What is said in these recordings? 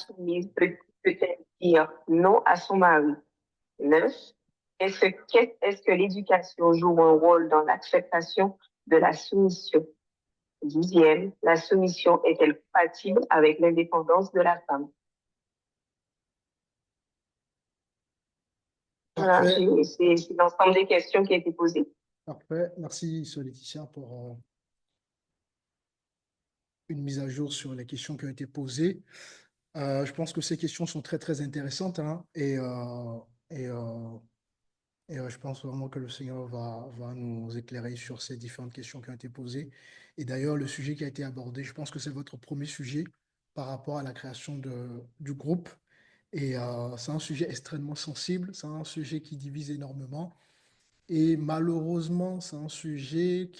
soumise peut-elle dire non à son mari? 9. Est-ce que l'éducation joue un rôle dans l'acceptation de la soumission? 10e, la soumission est-elle compatible avec l'indépendance de la femme? Voilà, Parfait, c'est l'ensemble des questions qui ont été posées. parfait. Merci, Sœur Laetitia, pour une mise à jour sur les questions qui ont été posées. Je pense que ces questions sont très, très intéressantes, hein, et, euh, je pense vraiment que le Seigneur va nous éclairer sur ces différentes questions qui ont été posées. Et d'ailleurs, le sujet qui a été abordé, je pense que c'est votre premier sujet par rapport à la création du groupe. Et c'est un sujet extrêmement sensible, c'est un sujet qui divise énormément. Et malheureusement, c'est un sujet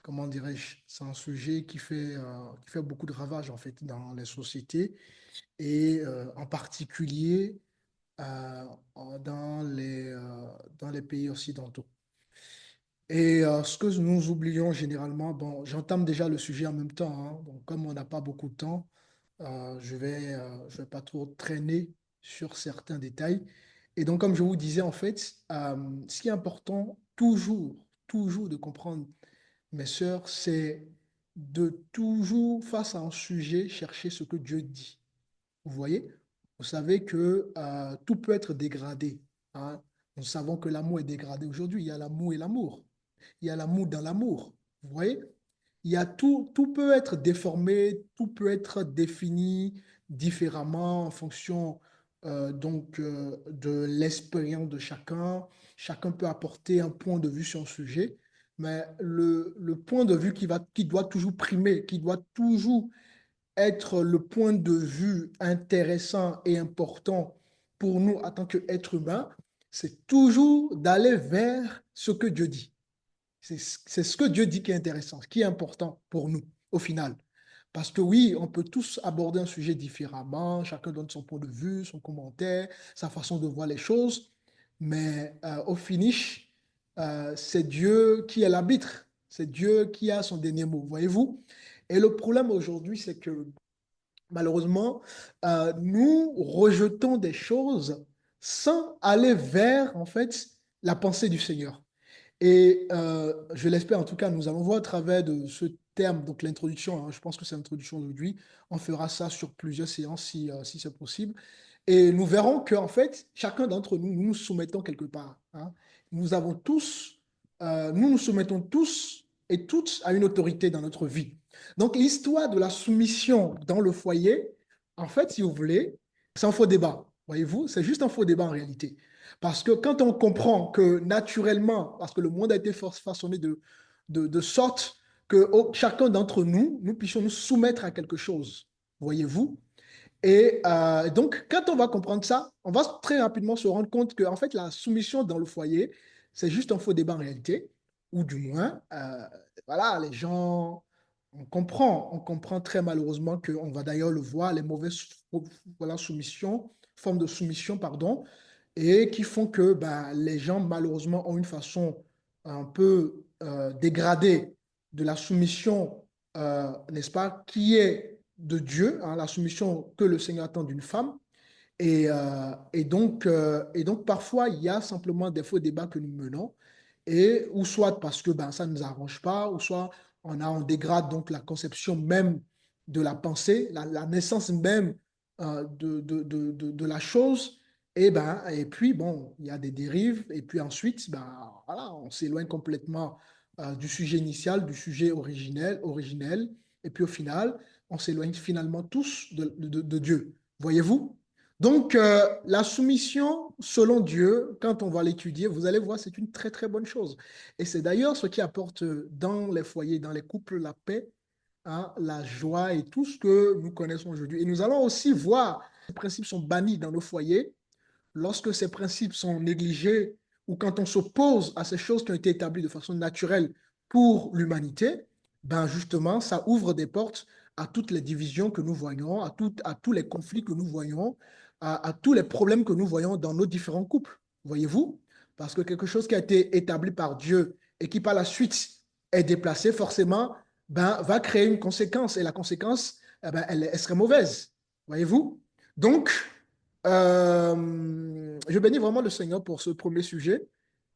comment dirais-je, c'est un sujet qui fait beaucoup de ravages en fait dans les sociétés et en particulier euh, dans les pays occidentaux. Et ce que nous oublions généralement, bon, j'entame déjà le sujet en même temps, hein, donc comme on n'a pas beaucoup de temps, je vais pas trop traîner sur certains détails. Et donc, comme je vous disais, en fait, ce qui est important toujours de comprendre, mes sœurs, c'est de toujours, face à un sujet, chercher ce que Dieu dit. Vous voyez? Vous savez que tout peut être dégradé, hein. Nous savons que l'amour est dégradé aujourd'hui. Il y a l'amour et l'amour. Il y a l'amour dans l'amour. Vous voyez? Il y a tout peut être déformé, tout peut être défini différemment en fonction de l'expérience de chacun. Chacun peut apporter un point de vue sur un sujet, mais le point de vue qui doit toujours primer, qui doit toujours être le point de vue intéressant et important pour nous en tant qu'êtres humains, c'est toujours d'aller vers ce que Dieu dit. C'est ce que Dieu dit qui est intéressant, qui est important pour nous, au final. Parce que oui, on peut tous aborder un sujet différemment, chacun donne son point de vue, son commentaire, sa façon de voir les choses, mais au finish, c'est Dieu qui est l'arbitre, c'est Dieu qui a son dernier mot, voyez-vous? Et le problème aujourd'hui, c'est que malheureusement, nous rejetons des choses sans aller vers, en fait, la pensée du Seigneur. Et je l'espère en tout cas, nous allons voir à travers de ce terme, donc l'introduction, hein, je pense que c'est l'introduction aujourd'hui, on fera ça sur plusieurs séances si c'est possible. Et nous verrons qu'en fait, chacun d'entre nous, nous nous soumettons quelque part, hein. Nous avons tous, nous nous soumettons tous et toutes à une autorité dans notre vie. Donc l'histoire de la soumission dans le foyer, en fait, si vous voulez, c'est un faux débat. Voyez-vous, c'est juste un faux débat en réalité. Parce que quand on comprend que naturellement, parce que le monde a été façonné de sorte que chacun d'entre nous, nous puissions nous soumettre à quelque chose, voyez-vous? Et donc, quand on va comprendre ça, on va très rapidement se rendre compte que, en fait, la soumission dans le foyer, c'est juste un faux débat en réalité, ou du moins, voilà, les gens, on comprend très malheureusement qu'on va d'ailleurs le voir, les mauvaises voilà, formes de soumission, pardon, et qui font que ben, les gens, malheureusement, ont une façon un peu dégradée de la soumission, n'est-ce pas, qui est de Dieu, hein, la soumission que le Seigneur attend d'une femme. Et donc, parfois, il y a simplement des faux débats que nous menons, et, ou soit parce que ben, ça ne nous arrange pas, ou soit on dégrade donc la conception même de la pensée, la naissance même de la chose. Et puis, bon, il y a des dérives, et puis ensuite, ben, voilà, on s'éloigne complètement du sujet initial, du sujet originel, et puis au final, on s'éloigne finalement tous de Dieu. Voyez-vous? Donc, la soumission selon Dieu, quand on va l'étudier, vous allez voir, c'est une très, très bonne chose. Et c'est d'ailleurs ce qui apporte dans les foyers, dans les couples, la paix, hein, la joie et tout ce que nous connaissons aujourd'hui. Et nous allons aussi voir, ces principes sont bannis dans nos foyers, lorsque ces principes sont négligés ou quand on s'oppose à ces choses qui ont été établies de façon naturelle pour l'humanité, ben justement, ça ouvre des portes à toutes les divisions que nous voyons, à tous les conflits que nous voyons, à tous les problèmes que nous voyons dans nos différents couples. Voyez-vous? Parce que quelque chose qui a été établi par Dieu et qui par la suite est déplacé, forcément, ben, va créer une conséquence. Et la conséquence, eh ben, elle serait mauvaise. Voyez-vous? Donc, je bénis vraiment le Seigneur pour ce premier sujet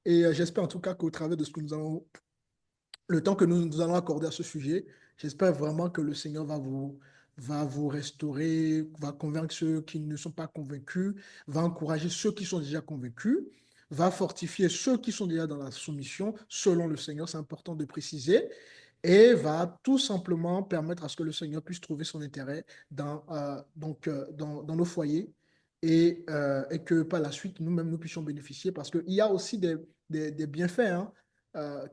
et j'espère en tout cas qu'au travers de ce que nous allons le temps que nous allons accorder à ce sujet. J'espère vraiment que le Seigneur va vous restaurer, va convaincre ceux qui ne sont pas convaincus, va encourager ceux qui sont déjà convaincus, va fortifier ceux qui sont déjà dans la soumission, selon le Seigneur, c'est important de préciser, et va tout simplement permettre à ce que le Seigneur puisse trouver son intérêt dans nos foyers et que par la suite, nous-mêmes, nous puissions bénéficier parce qu'il y a aussi des bienfaits, hein,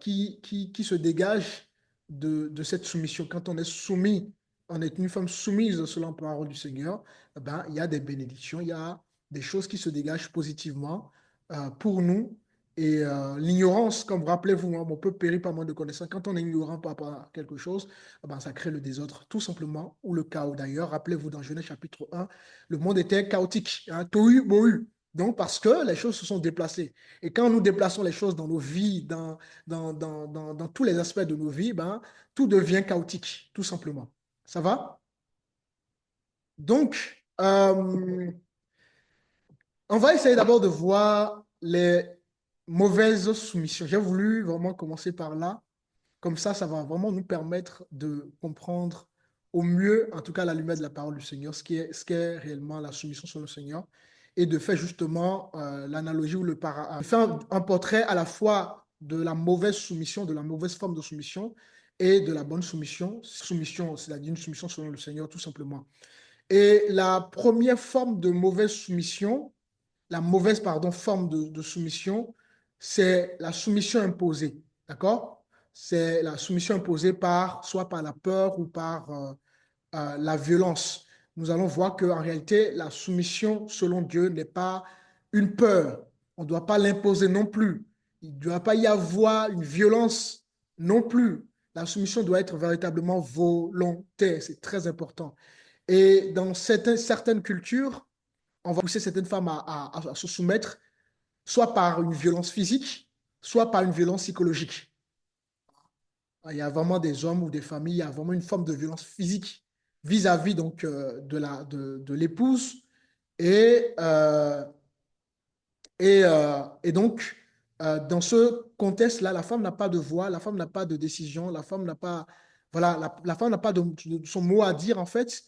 qui se dégagent de cette soumission. Quand on est soumis, on est une femme soumise selon la parole du Seigneur, eh ben, il y a des bénédictions, il y a des choses qui se dégagent positivement pour nous. Et l'ignorance, comme rappelez-vous, hein, on peut périr par manque de connaissances. Quand on est ignorant par rapport à quelque chose, eh ben, ça crée le désordre, tout simplement, ou le chaos. D'ailleurs, rappelez-vous, dans Genèse chapitre 1, le monde était chaotique, hein, tohu, bohu. Donc, parce que les choses se sont déplacées. Et quand nous déplaçons les choses dans nos vies, dans tous les aspects de nos vies, ben, tout devient chaotique, tout simplement. Ça va? Donc, on va essayer d'abord de voir les mauvaises soumissions. J'ai voulu vraiment commencer par là. Comme ça va vraiment nous permettre de comprendre au mieux, en tout cas à la lumière de la parole du Seigneur, ce qu'est réellement la soumission sur le Seigneur et de faire justement l'analogie ou de faire un portrait à la fois de la mauvaise soumission, de la mauvaise forme de soumission et de la bonne soumission. Soumission, c'est-à-dire une soumission selon le Seigneur, tout simplement. Et la première forme de mauvaise soumission, la mauvaise, pardon, forme de soumission, c'est la soumission imposée. D'accord? C'est la soumission imposée soit par la peur ou par la violence. Nous allons voir qu'en réalité, la soumission selon Dieu n'est pas une peur. On ne doit pas l'imposer non plus. Il ne doit pas y avoir une violence non plus. La soumission doit être véritablement volontaire. C'est très important. Et dans certaines cultures, on va pousser certaines femmes à se soumettre, soit par une violence physique, soit par une violence psychologique. Il y a vraiment des hommes ou des familles, il y a vraiment une forme de violence physique vis-à-vis donc de l'épouse et et donc, dans ce contexte-là, la femme n'a pas de voix, la femme n'a pas de décision, la femme n'a pas, voilà, la femme n'a pas de son mot à dire en fait,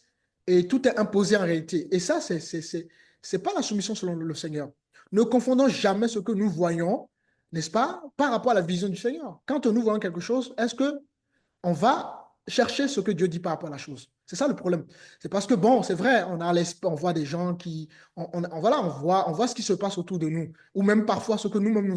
et tout est imposé en réalité. Et ça, c'est pas la soumission selon le Seigneur. Ne confondons jamais ce que nous voyons, n'est-ce pas, par rapport à la vision du Seigneur. Quand nous voyons quelque chose, est-ce que on va chercher ce que Dieu dit par rapport à la chose. C'est ça le problème. C'est parce que, bon, c'est vrai, on voit des gens qui, voilà, on voit ce qui se passe autour de nous, ou même parfois ce que nous-mêmes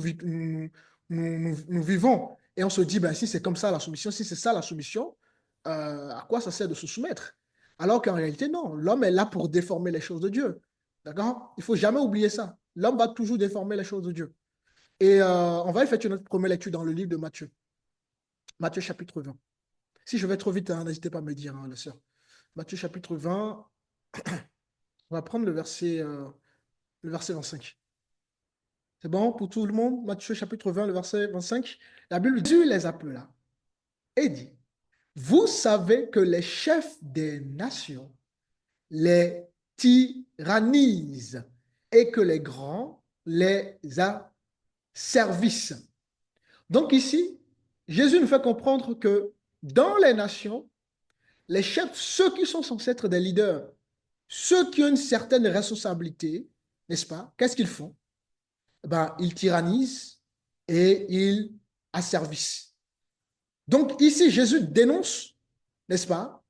nous vivons. Et on se dit, ben, si c'est comme ça la soumission, si c'est ça la soumission, à quoi ça sert de se soumettre? Alors qu'en réalité, non, l'homme est là pour déformer les choses de Dieu. D'accord? Il ne faut jamais oublier ça. L'homme va toujours déformer les choses de Dieu. Et on va effectuer notre première lecture dans le livre de Matthieu. Matthieu chapitre 20. Si je vais trop vite, hein, n'hésitez pas à me dire, hein, les sœurs. Matthieu chapitre 20, on va prendre le verset 25. C'est bon pour tout le monde? Matthieu chapitre 20, le verset 25. La Bible dit, Jésus les appela et dit, vous savez que les chefs des nations les tyrannisent et que les grands les asservissent. Donc ici, Jésus nous fait comprendre que dans les nations, les chefs, ceux qui sont censés être des leaders, ceux qui ont une certaine responsabilité, n'est-ce pas? Qu'est-ce qu'ils font? Ben, ils tyrannisent et ils asservissent. Donc ici, Jésus dénonce, n'est-ce pas,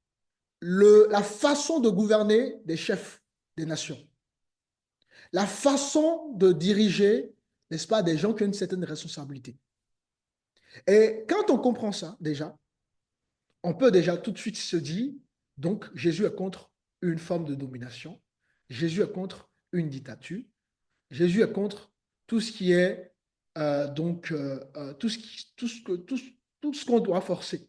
la façon de gouverner des chefs des nations, la façon de diriger, n'est-ce pas, des gens qui ont une certaine responsabilité. Et quand on comprend ça, déjà, on peut déjà tout de suite se dire, donc Jésus est contre une forme de domination, Jésus est contre une dictature, Jésus est contre tout ce qui est tout ce qu'on doit forcer.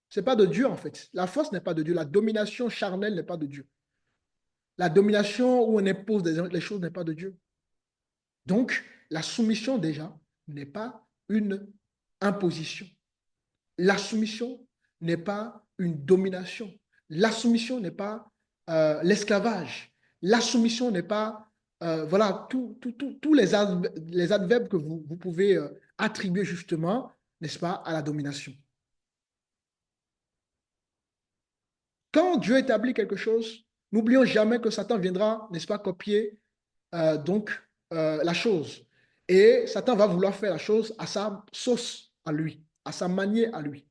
Ce n'est pas de Dieu en fait. La force n'est pas de Dieu. La domination charnelle n'est pas de Dieu. La domination où on impose les choses n'est pas de Dieu. Donc, la soumission déjà n'est pas une imposition. La soumission n'est pas une domination. La soumission n'est pas l'esclavage. La soumission n'est pas, voilà, tous les adverbes que vous pouvez attribuer justement, n'est-ce pas, à la domination. Quand Dieu établit quelque chose, n'oublions jamais que Satan viendra, n'est-ce pas, copier la chose. Et Satan va vouloir faire la chose à sa sauce à lui, à sa manière à lui.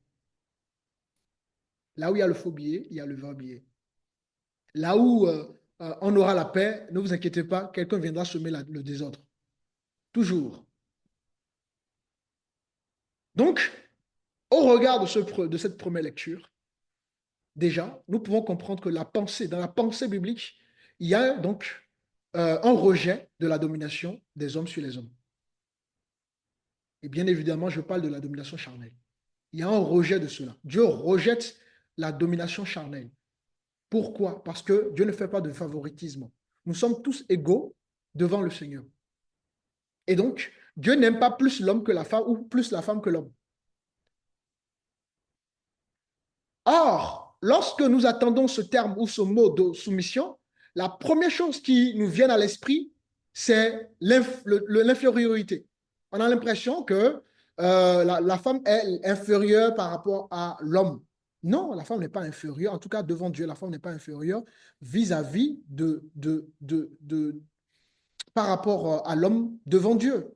Là où il y a le faux billet, il y a le vrai billet. Là où on aura la paix, ne vous inquiétez pas, quelqu'un viendra semer le désordre. Toujours. Donc, au regard de cette première lecture, déjà, nous pouvons comprendre que dans la pensée biblique, il y a donc un rejet de la domination des hommes sur les hommes. Et bien évidemment, je parle de la domination charnelle. Il y a un rejet de cela. Dieu rejette la domination charnelle. Pourquoi? Parce que Dieu ne fait pas de favoritisme. Nous sommes tous égaux devant le Seigneur. Et donc, Dieu n'aime pas plus l'homme que la femme ou plus la femme que l'homme. Or, lorsque nous attendons ce terme ou ce mot de soumission, la première chose qui nous vient à l'esprit, c'est l'infériorité. On a l'impression que la femme est inférieure par rapport à l'homme. Non, la femme n'est pas inférieure. En tout cas, devant Dieu, la femme n'est pas inférieure vis-à-vis par rapport à l'homme devant Dieu.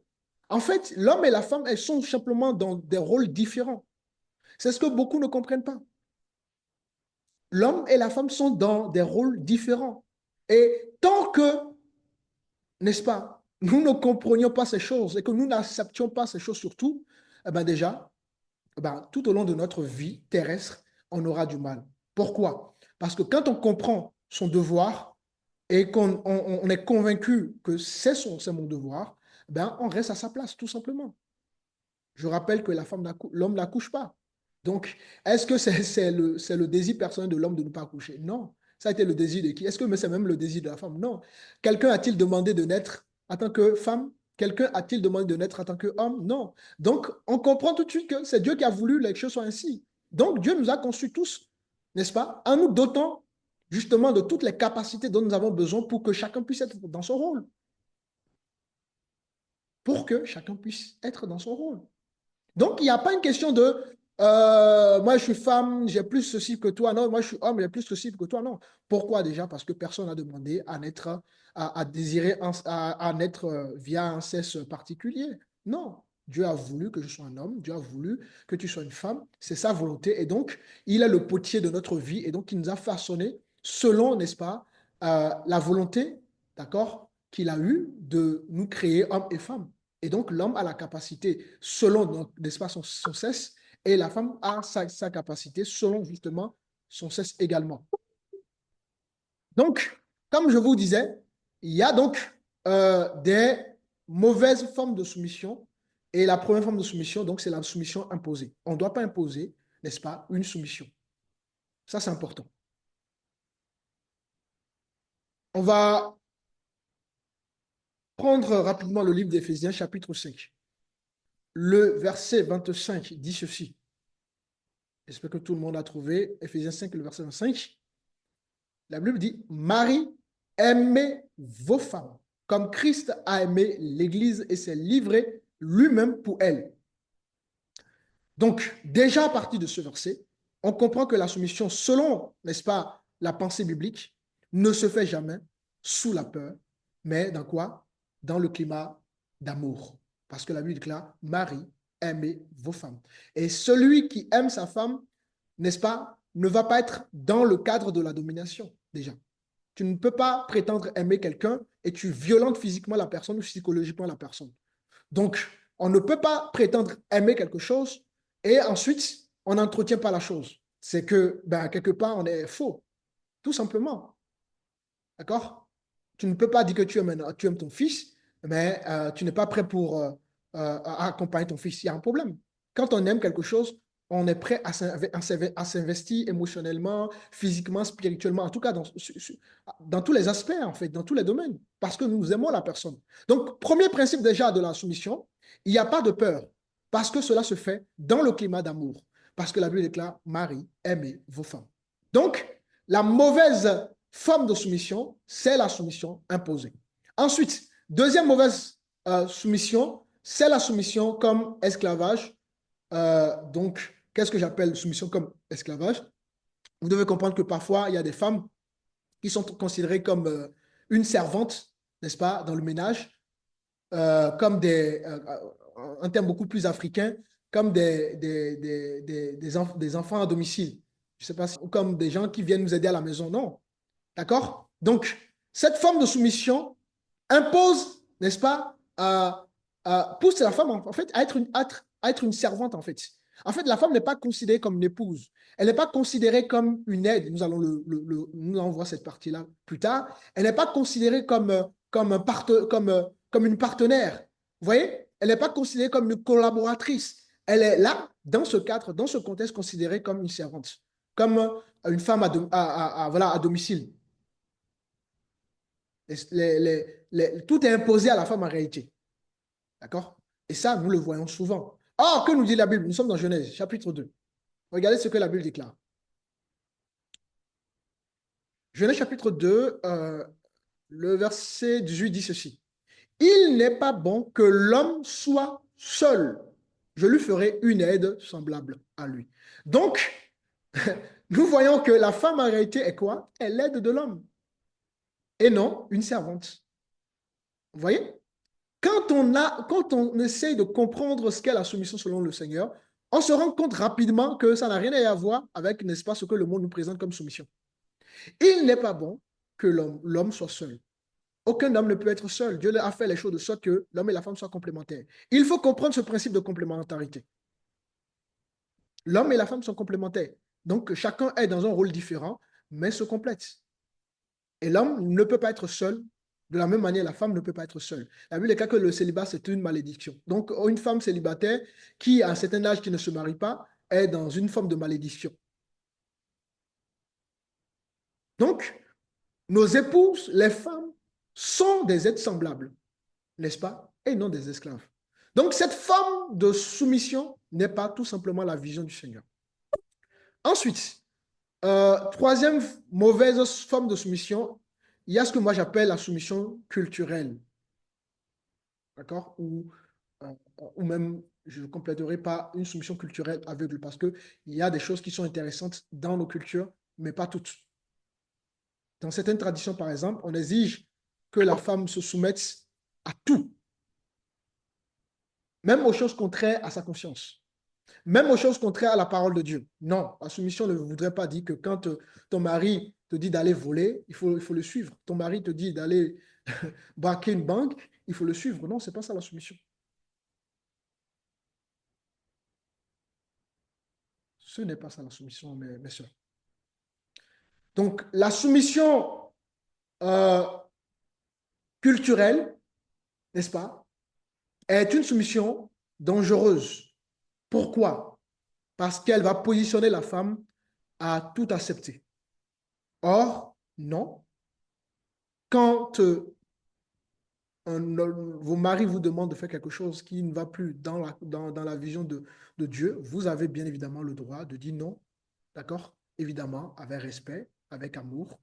En fait, l'homme et la femme, elles sont simplement dans des rôles différents. C'est ce que beaucoup ne comprennent pas. L'homme et la femme sont dans des rôles différents. Et tant que, n'est-ce pas, nous ne comprenions pas ces choses et que nous n'acceptions pas ces choses surtout, eh bien déjà, tout au long de notre vie terrestre, on aura du mal. Pourquoi? Parce que quand on comprend son devoir et qu'on est convaincu que c'est mon devoir, on reste à sa place, tout simplement. Je rappelle que l'homme n'accouche pas. Donc, est-ce que c'est le désir personnel de l'homme de ne pas accoucher? Non. Ça a été le désir de qui? Est-ce que c'est même le désir de la femme? Non. Quelqu'un a-t-il demandé de naître en tant que femme? Quelqu'un a-t-il demandé de naître en tant qu'homme? Non. Donc, on comprend tout de suite que c'est Dieu qui a voulu que les choses soient ainsi. Donc, Dieu nous a conçus tous, n'est-ce pas? En nous dotant justement de toutes les capacités dont nous avons besoin pour que chacun puisse être dans son rôle. Pour que chacun puisse être dans son rôle. Donc, il n'y a pas une question de moi, je suis femme, j'ai plus ceci que toi. Non, moi, je suis homme, j'ai plus ceci que toi. Non. Pourquoi déjà? Parce que personne n'a demandé à naître, à désirer, à naître via un cesse particulier. Non. Dieu a voulu que je sois un homme, Dieu a voulu que tu sois une femme. C'est sa volonté. Et donc, il est le potier de notre vie. Et donc, il nous a façonné selon, n'est-ce pas, la volonté, d'accord, qu'il a eue de nous créer hommes et femmes. Et donc, l'homme a la capacité, selon, n'est-ce pas, son cesse, et la femme a sa capacité, selon justement son sexe également. Donc, comme je vous disais, il y a donc des mauvaises formes de soumission. Et la première forme de soumission, donc, c'est la soumission imposée. On ne doit pas imposer, n'est-ce pas, une soumission. Ça, c'est important. On va prendre rapidement le livre d'Éphésiens, chapitre 5. Le verset 25 dit ceci. J'espère que tout le monde a trouvé. Éphésiens 5, le verset 25. La Bible dit, Marie, aimez vos femmes, comme Christ a aimé l'Église et s'est livré lui-même pour elle. Donc, déjà à partir de ce verset, on comprend que la soumission, selon, n'est-ce pas, la pensée biblique, ne se fait jamais sous la peur, mais dans quoi? Dans le climat d'amour. Parce que la Bible déclare, Marie, aimez vos femmes. Et celui qui aime sa femme, n'est-ce pas, ne va pas être dans le cadre de la domination, déjà. Tu ne peux pas prétendre aimer quelqu'un et tu violentes physiquement la personne ou psychologiquement la personne. Donc, on ne peut pas prétendre aimer quelque chose et ensuite, on n'entretient pas la chose. C'est que, quelque part, on est faux, tout simplement. D'accord? Tu ne peux pas dire que tu aimes ton fils, mais tu n'es pas prêt pour accompagner ton fils. Il y a un problème. Quand on aime quelque chose, on est prêt à s'investir émotionnellement, physiquement, spirituellement, en tout cas dans tous les aspects, en fait, dans tous les domaines, parce que nous aimons la personne. Donc, premier principe déjà de la soumission, il n'y a pas de peur, parce que cela se fait dans le climat d'amour, parce que la Bible déclare, Marie, aimez vos femmes. Donc, la mauvaise forme de soumission, c'est la soumission imposée. Ensuite, deuxième mauvaise soumission, c'est la soumission comme esclavage. Donc, qu'est-ce que j'appelle soumission comme esclavage? Vous devez comprendre que parfois, il y a des femmes qui sont considérées comme une servante, n'est-ce pas, dans le ménage, comme un terme beaucoup plus africain, comme des enfants à domicile. Je ne sais pas, comme des gens qui viennent nous aider à la maison. Non. D'accord? Donc, cette forme de soumission impose, n'est-ce pas, pousse la femme, en fait, à être une servante, en fait. En fait, la femme n'est pas considérée comme une épouse. Elle n'est pas considérée comme une aide. Nous allons voir cette partie-là plus tard. Elle n'est pas considérée comme une partenaire. Vous voyez? Elle n'est pas considérée comme une collaboratrice. Elle est là, dans ce cadre, dans ce contexte, considérée comme une servante, comme une femme voilà, à domicile. Tout est imposé à la femme en réalité. D'accord? Et ça, nous le voyons souvent. Or, que nous dit la Bible? Nous sommes dans Genèse, chapitre 2. Regardez ce que la Bible déclare. Genèse, chapitre 2, le verset 18 dit ceci. Il n'est pas bon que l'homme soit seul. Je lui ferai une aide semblable à lui. Donc, nous voyons que la femme en réalité est quoi? Elle est l'aide de l'homme et non une servante. Vous voyez? Quand on essaye de comprendre ce qu'est la soumission selon le Seigneur, on se rend compte rapidement que ça n'a rien à voir avec, n'est-ce pas, ce que le monde nous présente comme soumission. Il n'est pas bon que l'homme soit seul. Aucun homme ne peut être seul. Dieu a fait les choses de sorte que l'homme et la femme soient complémentaires. Il faut comprendre ce principe de complémentarité. L'homme et la femme sont complémentaires. Donc, chacun est dans un rôle différent, mais se complète. Et l'homme ne peut pas être seul. De la même manière, la femme ne peut pas être seule. La Bible déclare que le célibat, c'est une malédiction. Donc, une femme célibataire qui, à un certain âge, qui ne se marie pas, est dans une forme de malédiction. Donc, nos épouses, les femmes, sont des êtres semblables, n'est-ce pas? Et non des esclaves. Donc, cette forme de soumission n'est pas tout simplement la vision du Seigneur. Ensuite, troisième mauvaise forme de soumission, il y a ce que moi j'appelle la soumission culturelle. D'accord? Ou même, je ne compléterai pas une soumission culturelle aveugle parce qu'il y a des choses qui sont intéressantes dans nos cultures, mais pas toutes. Dans certaines traditions, par exemple, on exige que la femme se soumette à tout, même aux choses contraires à sa conscience, même aux choses contraires à la parole de Dieu. Non, la soumission ne voudrait pas dire que quand ton mari te dit d'aller voler, il faut le suivre. Ton mari te dit d'aller braquer une banque, il faut le suivre. Non, ce n'est pas ça la soumission. Ce n'est pas ça la soumission, mes soeurs. Donc, la soumission culturelle, n'est-ce pas, est une soumission dangereuse. Pourquoi? Parce qu'elle va positionner la femme à tout accepter. Or, non. Quand vos maris vous demandent de faire quelque chose qui ne va plus dans la vision de Dieu, vous avez bien évidemment le droit de dire non, d'accord? Évidemment, avec respect, avec amour,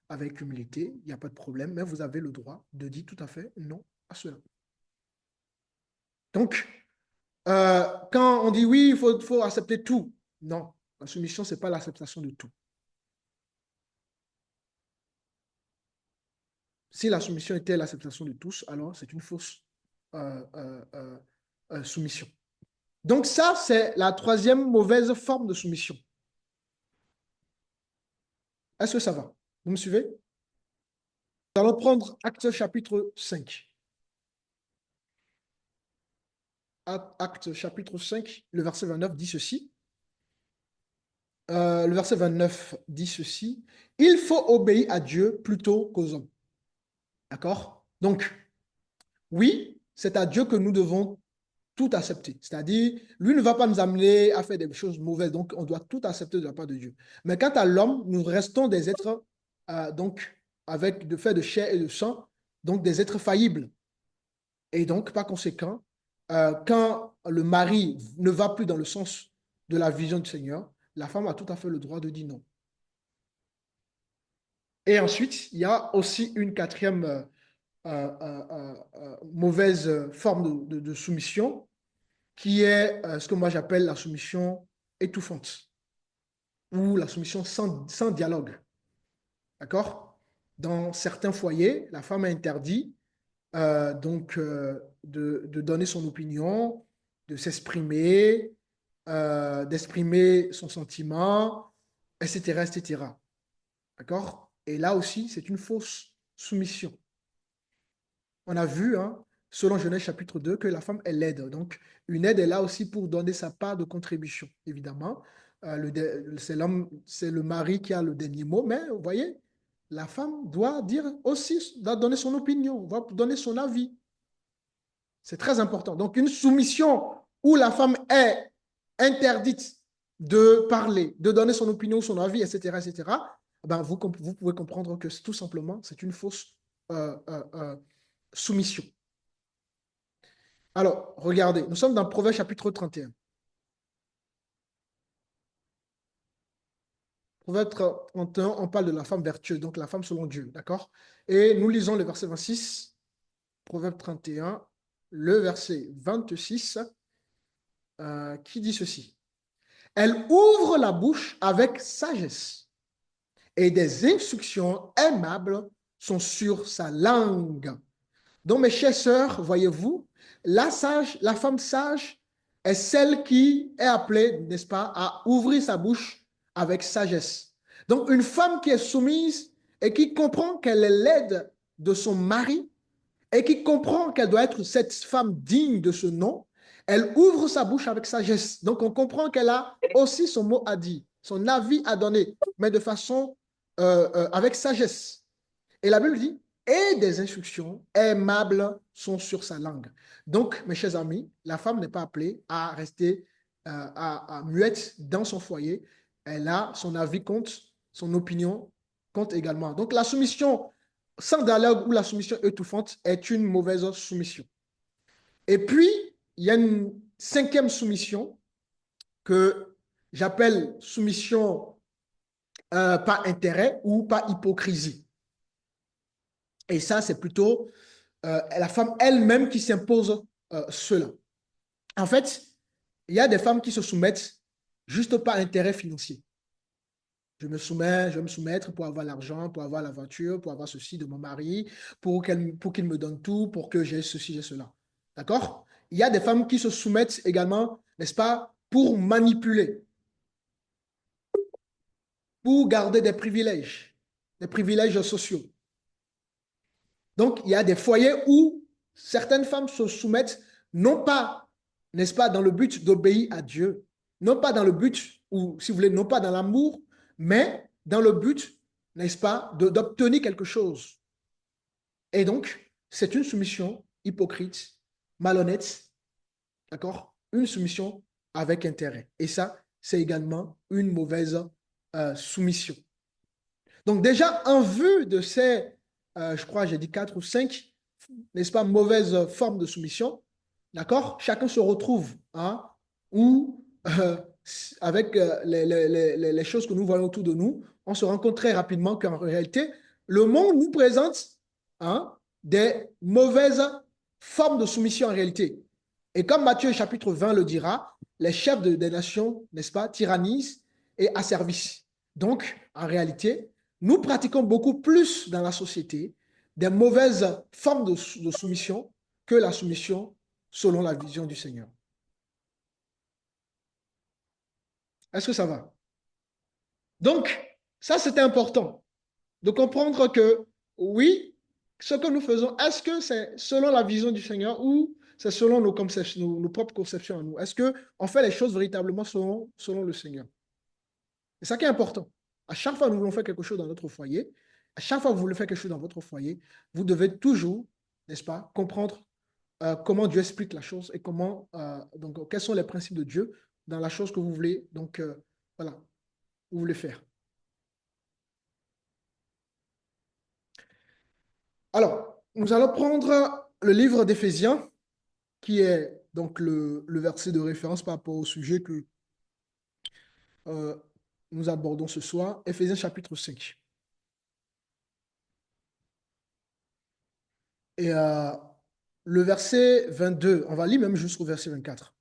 avec humilité, il n'y a pas de problème, mais vous avez le droit de dire tout à fait non à cela. Donc, quand on dit oui, il faut accepter tout, non, la soumission, ce n'est pas l'acceptation de tout. Si la soumission était l'acceptation de tous, alors c'est une fausse soumission. Donc ça, c'est la troisième mauvaise forme de soumission. Est-ce que ça va? Vous me suivez? Nous allons prendre Actes chapitre 5. Actes chapitre 5, le verset 29 dit ceci. Le verset 29 dit ceci. Il faut obéir à Dieu plutôt qu'aux hommes. D'accord? Donc, oui, c'est à Dieu que nous devons tout accepter. C'est-à-dire, lui ne va pas nous amener à faire des choses mauvaises, donc on doit tout accepter de la part de Dieu. Mais quant à l'homme, nous restons des êtres, donc, avec de fait de chair et de sang, donc des êtres faillibles. Et donc, par conséquent, quand le mari ne va plus dans le sens de la vision du Seigneur, la femme a tout à fait le droit de dire non. Et ensuite, il y a aussi une quatrième mauvaise forme de soumission, qui est ce que moi j'appelle la soumission étouffante ou la soumission sans dialogue. D'accord? Dans certains foyers, la femme est interdite de donner son opinion, de s'exprimer, d'exprimer son sentiment, etc., etc. D'accord? Et là aussi, c'est une fausse soumission. On a vu, hein, selon Genèse chapitre 2, que la femme est l'aide. Donc, une aide est là aussi pour donner sa part de contribution, évidemment. C'est l'homme, c'est le mari qui a le dernier mot, mais vous voyez, la femme doit dire aussi, doit donner son opinion, doit donner son avis. C'est très important. Donc, une soumission où la femme est interdite de parler, de donner son opinion, son avis, etc., etc., ben vous pouvez comprendre que tout simplement, c'est une fausse soumission. Alors, regardez, nous sommes dans Proverbe chapitre 31. Proverbe 31, on parle de la femme vertueuse, donc la femme selon Dieu, d'accord? Et nous lisons le verset 26, Proverbe 31, le verset 26, qui dit ceci. Elle ouvre la bouche avec sagesse et des instructions aimables sont sur sa langue. Donc, mes chères sœurs, voyez-vous, la femme sage est celle qui est appelée, n'est-ce pas, à ouvrir sa bouche avec sagesse. Donc, une femme qui est soumise et qui comprend qu'elle est l'aide de son mari et qui comprend qu'elle doit être cette femme digne de ce nom, elle ouvre sa bouche avec sagesse. Donc, on comprend qu'elle a aussi son mot à dire, son avis à donner, mais de façon avec sagesse. Et la Bible dit, et des instructions aimables sont sur sa langue. Donc, mes chers amis, la femme n'est pas appelée à rester muette dans son foyer. Elle a son avis compte, son opinion compte également. Donc, la soumission sans dialogue ou la soumission étouffante est une mauvaise soumission. Et puis, il y a une cinquième soumission que j'appelle soumission par intérêt ou par hypocrisie. Et ça, c'est plutôt la femme elle-même qui s'impose cela. En fait, il y a des femmes qui se soumettent juste par intérêt financier. Je me soumets, je vais me soumettre pour avoir l'argent, pour avoir la voiture, pour avoir ceci de mon mari, pour qu'il me donne tout, pour que j'ai ceci, j'ai cela. D'accord? Il y a des femmes qui se soumettent également, n'est-ce pas, pour manipuler, pour garder des privilèges sociaux. Donc, il y a des foyers où certaines femmes se soumettent, non pas, n'est-ce pas, dans le but d'obéir à Dieu, non pas dans le but, ou si vous voulez, non pas dans l'amour, mais dans le but, n'est-ce pas, d'obtenir quelque chose. Et donc, c'est une soumission hypocrite, malhonnête, d'accord? Une soumission avec intérêt. Et ça, c'est également une mauvaise soumission. Donc déjà, en vue de ces, je crois, j'ai dit 4 ou 5, n'est-ce pas, mauvaises formes de soumission, d'accord? Chacun se retrouve, hein, ou avec les choses que nous voyons autour de nous, on se rend compte très rapidement qu'en réalité, le monde nous présente hein, des mauvaises formes de soumission en réalité. Et comme Matthieu chapitre 20 le dira, les chefs des nations, n'est-ce pas, tyrannisent et asservissent. Donc, en réalité, nous pratiquons beaucoup plus dans la société des mauvaises formes de soumission que la soumission selon la vision du Seigneur. Est-ce que ça va? Donc, ça, c'était important de comprendre que oui, ce que nous faisons, est-ce que c'est selon la vision du Seigneur ou c'est selon nos propres conceptions à nous? Est-ce qu'on fait les choses véritablement selon le Seigneur? C'est ça qui est important. À chaque fois que nous voulons faire quelque chose dans notre foyer, à chaque fois que vous voulez faire quelque chose dans votre foyer, vous devez toujours, n'est-ce pas, comprendre comment Dieu explique la chose et donc, quels sont les principes de Dieu dans la chose que vous voulez, donc, voilà, vous voulez faire. Alors, nous allons prendre le livre d'Éphésiens, qui est donc le verset de référence par rapport au sujet que euh, nous abordons ce soir, Éphésiens chapitre 5. Et le verset 22, on va lire même jusqu'au verset 24.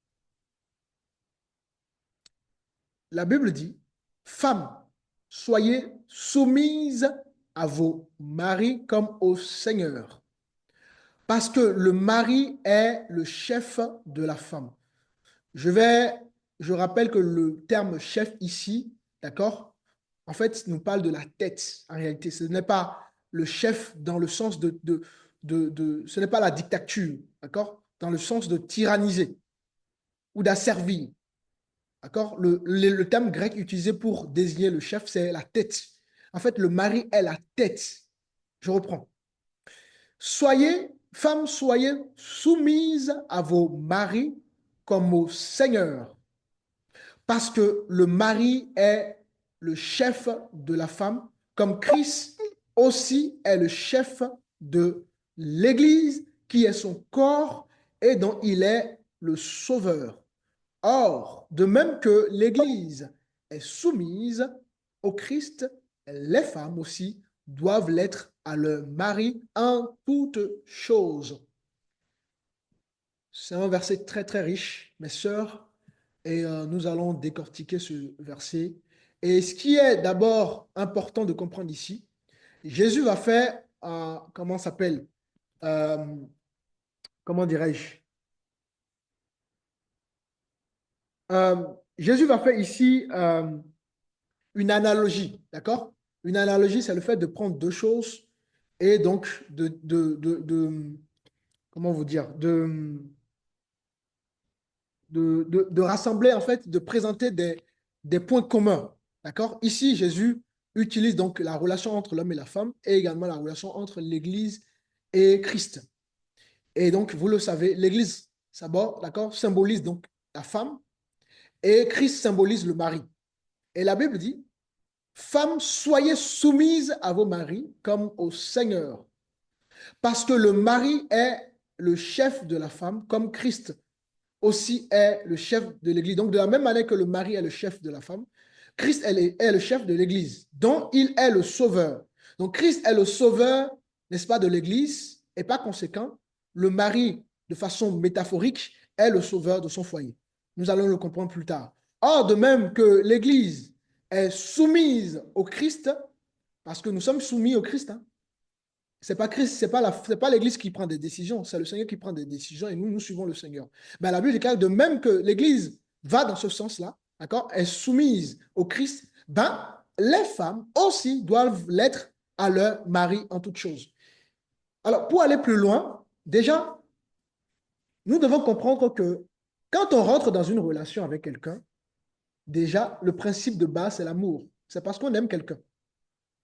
La Bible dit, femmes, soyez soumises à vos maris comme au Seigneur, parce que le mari est le chef de la femme. Je rappelle que le terme chef ici, d'accord, en fait, nous parle de la tête. En réalité, ce n'est pas le chef dans le sens ce n'est pas la dictature, d'accord, dans le sens de tyranniser ou d'asservir. D'accord? Le terme grec utilisé pour désigner le chef, c'est la tête. En fait, le mari est la tête. Je reprends. Femmes, soyez soumises à vos maris comme au Seigneur, parce que le mari est le chef de la femme, comme Christ aussi est le chef de l'Église, qui est son corps et dont il est le sauveur. Or, de même que l'Église est soumise au Christ, les femmes aussi doivent l'être à leur mari en toutes choses. C'est un verset très très riche, mes sœurs, et nous allons décortiquer ce verset. Et ce qui est d'abord important de comprendre ici, Jésus va faire, comment s'appelle, euh, comment dirais-je, Euh, Jésus va faire ici une analogie, d'accord? Une analogie, c'est le fait de prendre deux choses et donc comment vous dire, de rassembler, en fait, de présenter des points communs, d'accord? Ici, Jésus utilise donc la relation entre l'homme et la femme et également la relation entre l'Église et Christ. Et donc, vous le savez, l'Église, d'abord, d'accord, symbolise donc la femme et Christ symbolise le mari. Et la Bible dit, femmes, soyez soumises à vos maris comme au Seigneur, parce que le mari est le chef de la femme, comme Christ aussi est le chef de l'Église. Donc, de la même manière que le mari est le chef de la femme, Christ est le chef de l'Église, dont il est le sauveur. Donc, Christ est le sauveur, n'est-ce pas, de l'Église, et par conséquent, le mari, de façon métaphorique, est le sauveur de son foyer. Nous allons le comprendre plus tard. Or, de même que l'Église est soumise au Christ, parce que nous sommes soumis au Christ, hein. C'est pas Christ, c'est pas l'Église qui prend des décisions, c'est le Seigneur qui prend des décisions et nous suivons le Seigneur. Mais la Bible déclare de même que l'Église va dans ce sens-là, d'accord, est soumise au Christ, ben, les femmes aussi doivent l'être à leur mari en toutes choses. Alors, pour aller plus loin, déjà, nous devons comprendre que quand on rentre dans une relation avec quelqu'un, déjà, le principe de base, c'est l'amour. C'est parce qu'on aime quelqu'un.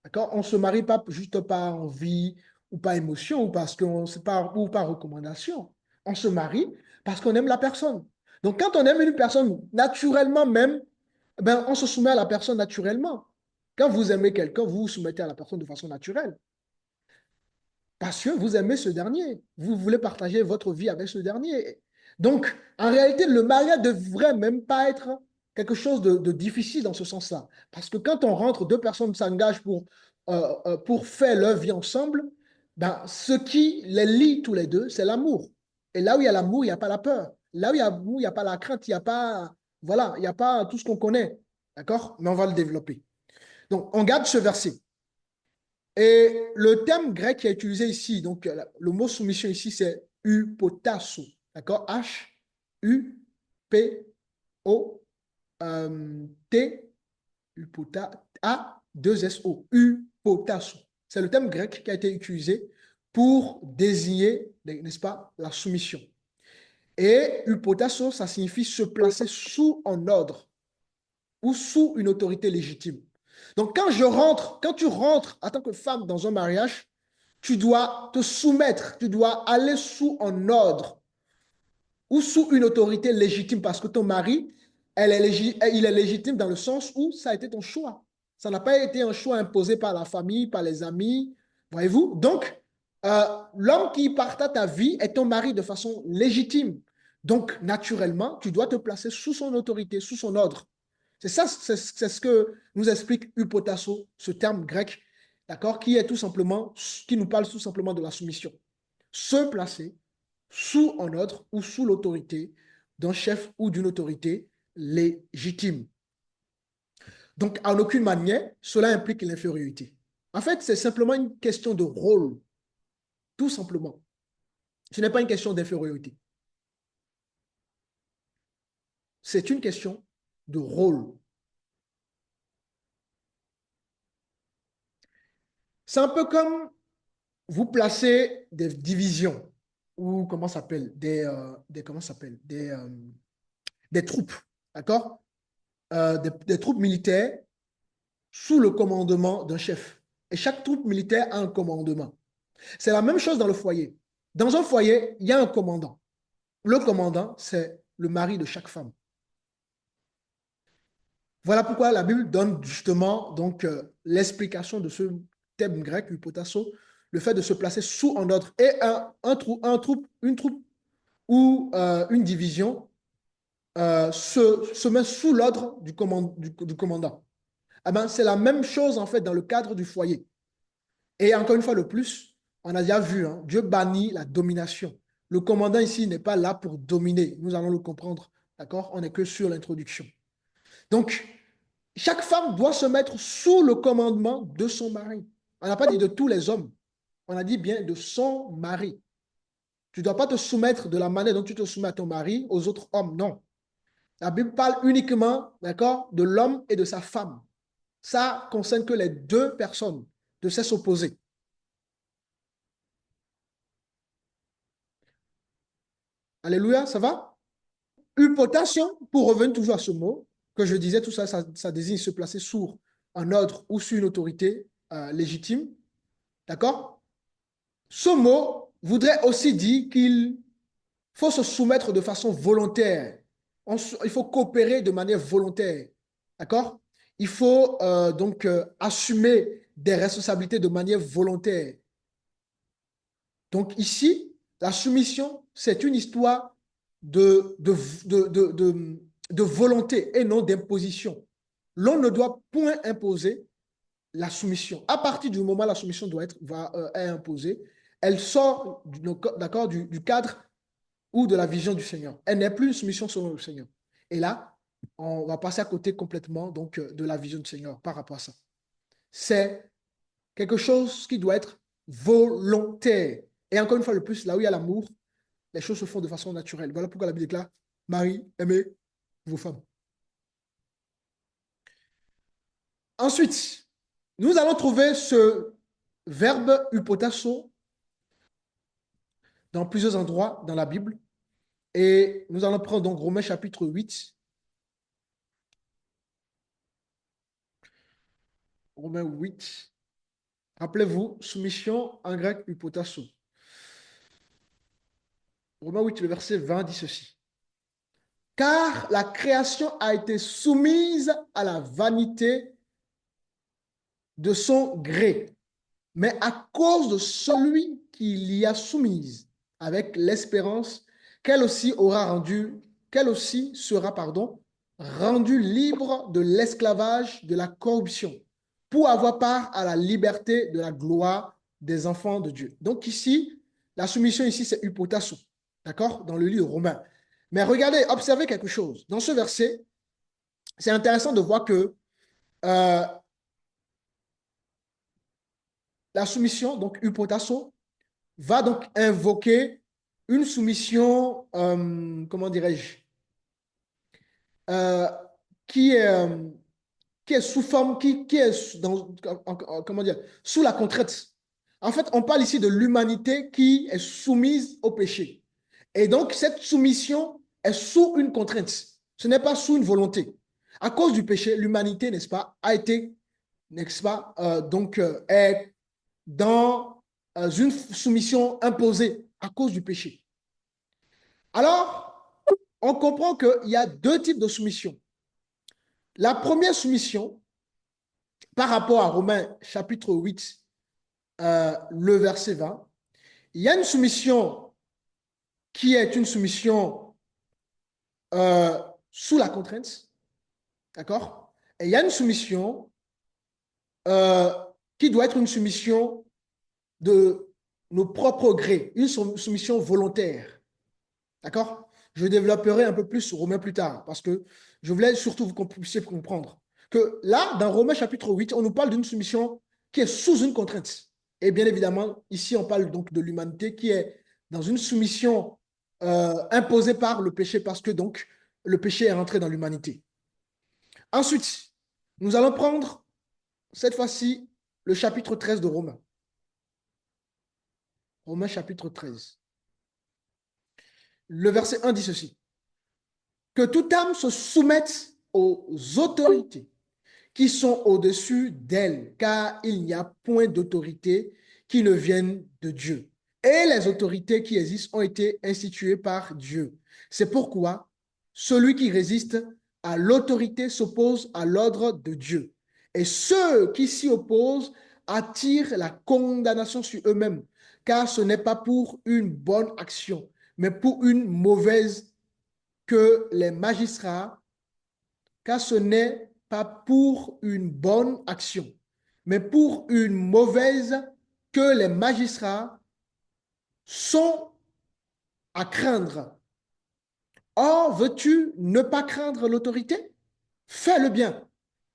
D'accord? On ne se marie pas juste par envie ou par émotion ou parce qu'on sait pas ou par recommandation. On se marie parce qu'on aime la personne. Donc, quand on aime une personne naturellement même, ben, on se soumet à la personne naturellement. Quand vous aimez quelqu'un, vous vous soumettez à la personne de façon naturelle. Parce que vous aimez ce dernier. Vous voulez partager votre vie avec ce dernier. Donc, en réalité, le mariage ne devrait même pas être quelque chose de difficile dans ce sens-là. Parce que quand on rentre, deux personnes s'engagent pour faire leur vie ensemble, ben, ce qui les lie tous les deux, c'est l'amour. Et là où il y a l'amour, il n'y a pas la peur. Là où il y a l'amour, il n'y a pas la crainte, il n'y a pas, voilà, il n'y a pas tout ce qu'on connaît. D'accord? Mais on va le développer. Donc, on garde ce verset. Et le terme grec qui est utilisé ici, donc le mot soumission ici, c'est hypotasso. D'accord? H-U-P-O-T, hypota, A-2-S-O, hypotasso. C'est le terme grec qui a été utilisé pour désigner, n'est-ce pas, la soumission. Et hypotasso, ça signifie se placer sous un ordre ou sous une autorité légitime. Donc, quand tu rentres en tant que femme dans un mariage, tu dois te soumettre, tu dois aller sous un ordre ou sous une autorité légitime parce que ton mari, il est légitime dans le sens où ça a été ton choix. Ça n'a pas été un choix imposé par la famille, par les amis, voyez-vous? Donc, l'homme qui partage ta vie est ton mari de façon légitime. Donc, naturellement, tu dois te placer sous son autorité, sous son ordre. C'est ça, c'est ce que nous explique hypotasso, ce terme grec, d'accord, qui nous parle tout simplement de la soumission. se placer sous un autre ou sous l'autorité d'un chef ou d'une autorité légitime. Donc, en aucune manière, cela implique l'infériorité. En fait, c'est simplement une question de rôle, tout simplement. Ce n'est pas une question d'infériorité. C'est une question de rôle. C'est un peu comme vous placez des divisions ou comment ça s'appelle comment ça s'appelle des troupes, d'accord, des troupes militaires sous le commandement d'un chef. Et chaque troupe militaire a un commandement. C'est la même chose dans le foyer. Dans un foyer, il y a un commandant. Le commandant, c'est le mari de chaque femme. Voilà pourquoi la Bible donne justement donc l'explication de ce thème grec, hypotasso, le fait de se placer sous un ordre et une troupe ou une division se met sous l'ordre du commandant. Eh ben, c'est la même chose en fait dans le cadre du foyer. Et encore une fois, le plus, on a déjà vu, hein, Dieu bannit la domination. Le commandant ici n'est pas là pour dominer. Nous allons le comprendre, d'accord? On n'est que sur l'introduction. Donc, chaque femme doit se mettre sous le commandement de son mari. On n'a pas dit de tous les hommes. On a dit bien de son mari. Tu ne dois pas te soumettre de la manière dont tu te soumets à ton mari aux autres hommes. Non. La Bible parle uniquement, d'accord, de l'homme et de sa femme. Ça concerne que les deux personnes de sexe opposé. Alléluia, ça va? Hypotation, pour revenir toujours à ce mot, que je disais, tout ça, ça désigne se placer sous un ordre ou sur une autorité légitime. D'accord? Ce mot voudrait aussi dire qu'il faut se soumettre de façon volontaire. Il faut coopérer de manière volontaire. D'accord? Il faut donc assumer des responsabilités de manière volontaire. Donc ici, la soumission, c'est une histoire de volonté et non d'imposition. L'on ne doit point imposer la soumission. À partir du moment où la soumission est imposée, elle sort d'accord, du cadre ou de la vision du Seigneur. Elle n'est plus une soumission selon le Seigneur. Et là, on va passer à côté complètement donc, de la vision du Seigneur par rapport à ça. C'est quelque chose qui doit être volontaire. Et encore une fois, le plus, là où il y a l'amour, les choses se font de façon naturelle. Voilà pourquoi la Bible déclare, Marie, aimez vos femmes. Ensuite, nous allons trouver ce verbe hypotasso dans plusieurs endroits dans la Bible. Et nous allons prendre donc Romains chapitre 8. Romains 8. Rappelez-vous, soumission en grec hypotasso. Romains 8, le verset 20 dit ceci. Car la création a été soumise à la vanité de son gré, mais à cause de celui qui l'y a soumise, avec l'espérance qu'elle aussi sera, rendue libre de l'esclavage de la corruption, pour avoir part à la liberté de la gloire des enfants de Dieu. Donc ici, la soumission ici, c'est hypotasso, d'accord, dans le livre romain. Mais regardez, observez quelque chose. Dans ce verset, c'est intéressant de voir que la soumission, donc hypotasso, va donc invoquer une soumission, comment dirais-je, euh, qui est, euh, qui est sous forme, qui est comment dire, sous la contrainte. En fait, on parle ici de l'humanité qui est soumise au péché. Et donc, cette soumission est sous une contrainte. Ce n'est pas sous une volonté. À cause du péché, l'humanité, n'est-ce pas, a été, n'est-ce pas, est dans une soumission imposée à cause du péché. Alors, on comprend qu'il y a deux types de soumission. La première soumission, par rapport à Romains chapitre 8, le verset 20, il y a une soumission qui est une soumission sous la contrainte, d'accord? Et il y a une soumission qui doit être une soumission de nos propres grés, une soumission volontaire. D'accord? Je développerai un peu plus sur Romains plus tard, parce que je voulais surtout que vous puissiez comprendre que là, dans Romains chapitre 8, on nous parle d'une soumission qui est sous une contrainte. Et bien évidemment, ici, on parle donc de l'humanité qui est dans une soumission imposée par le péché, parce que donc le péché est rentré dans l'humanité. Ensuite, nous allons prendre cette fois-ci le chapitre 13 de Romains. Romains chapitre 13. Le verset 1 dit ceci. Que toute âme se soumette aux autorités qui sont au-dessus d'elle, car il n'y a point d'autorité qui ne vienne de Dieu. Et les autorités qui existent ont été instituées par Dieu. C'est pourquoi celui qui résiste à l'autorité s'oppose à l'ordre de Dieu. Et ceux qui s'y opposent attirent la condamnation sur eux-mêmes, car ce n'est pas pour une bonne action, mais pour une mauvaise que les magistrats, car ce n'est pas pour une bonne action, mais pour une mauvaise que les magistrats sont à craindre. Or, veux-tu ne pas craindre l'autorité? Fais le bien,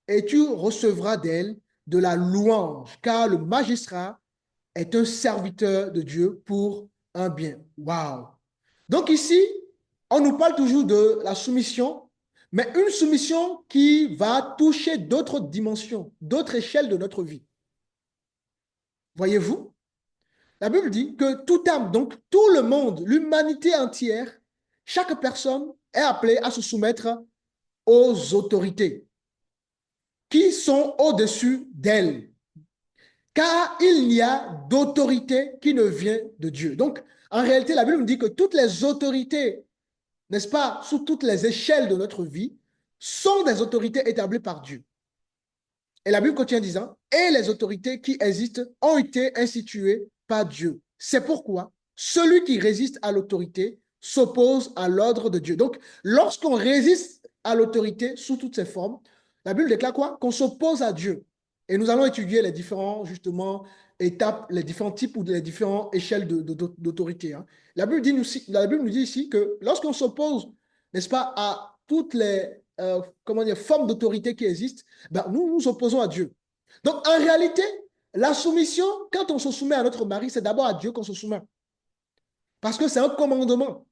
et tu recevras d'elle de la louange, car le magistrat est un serviteur de Dieu pour un bien. Waouh! Donc ici, on nous parle toujours de la soumission, mais une soumission qui va toucher d'autres dimensions, d'autres échelles de notre vie. Voyez-vous? La Bible dit que toute âme, donc tout le monde, l'humanité entière, chaque personne est appelée à se soumettre aux autorités qui sont au-dessus d'elle. Car il n'y a d'autorité qui ne vient de Dieu. Donc, en réalité, la Bible nous dit que toutes les autorités, n'est-ce pas, sous toutes les échelles de notre vie, sont des autorités établies par Dieu. Et la Bible continue en disant, et les autorités qui existent ont été instituées par Dieu. C'est pourquoi celui qui résiste à l'autorité s'oppose à l'ordre de Dieu. Donc, lorsqu'on résiste à l'autorité sous toutes ses formes, la Bible déclare quoi? Qu'on s'oppose à Dieu. Et nous allons étudier les différents, justement, étapes, les différents types ou les différentes échelles d'autorité. Hein. La Bible nous dit ici que lorsqu'on s'oppose, n'est-ce pas, à toutes les comment dire, formes d'autorité qui existent, ben, nous nous opposons à Dieu. Donc, en réalité, la soumission, quand on se soumet à notre mari, c'est d'abord à Dieu qu'on se soumet. Parce que c'est un commandement.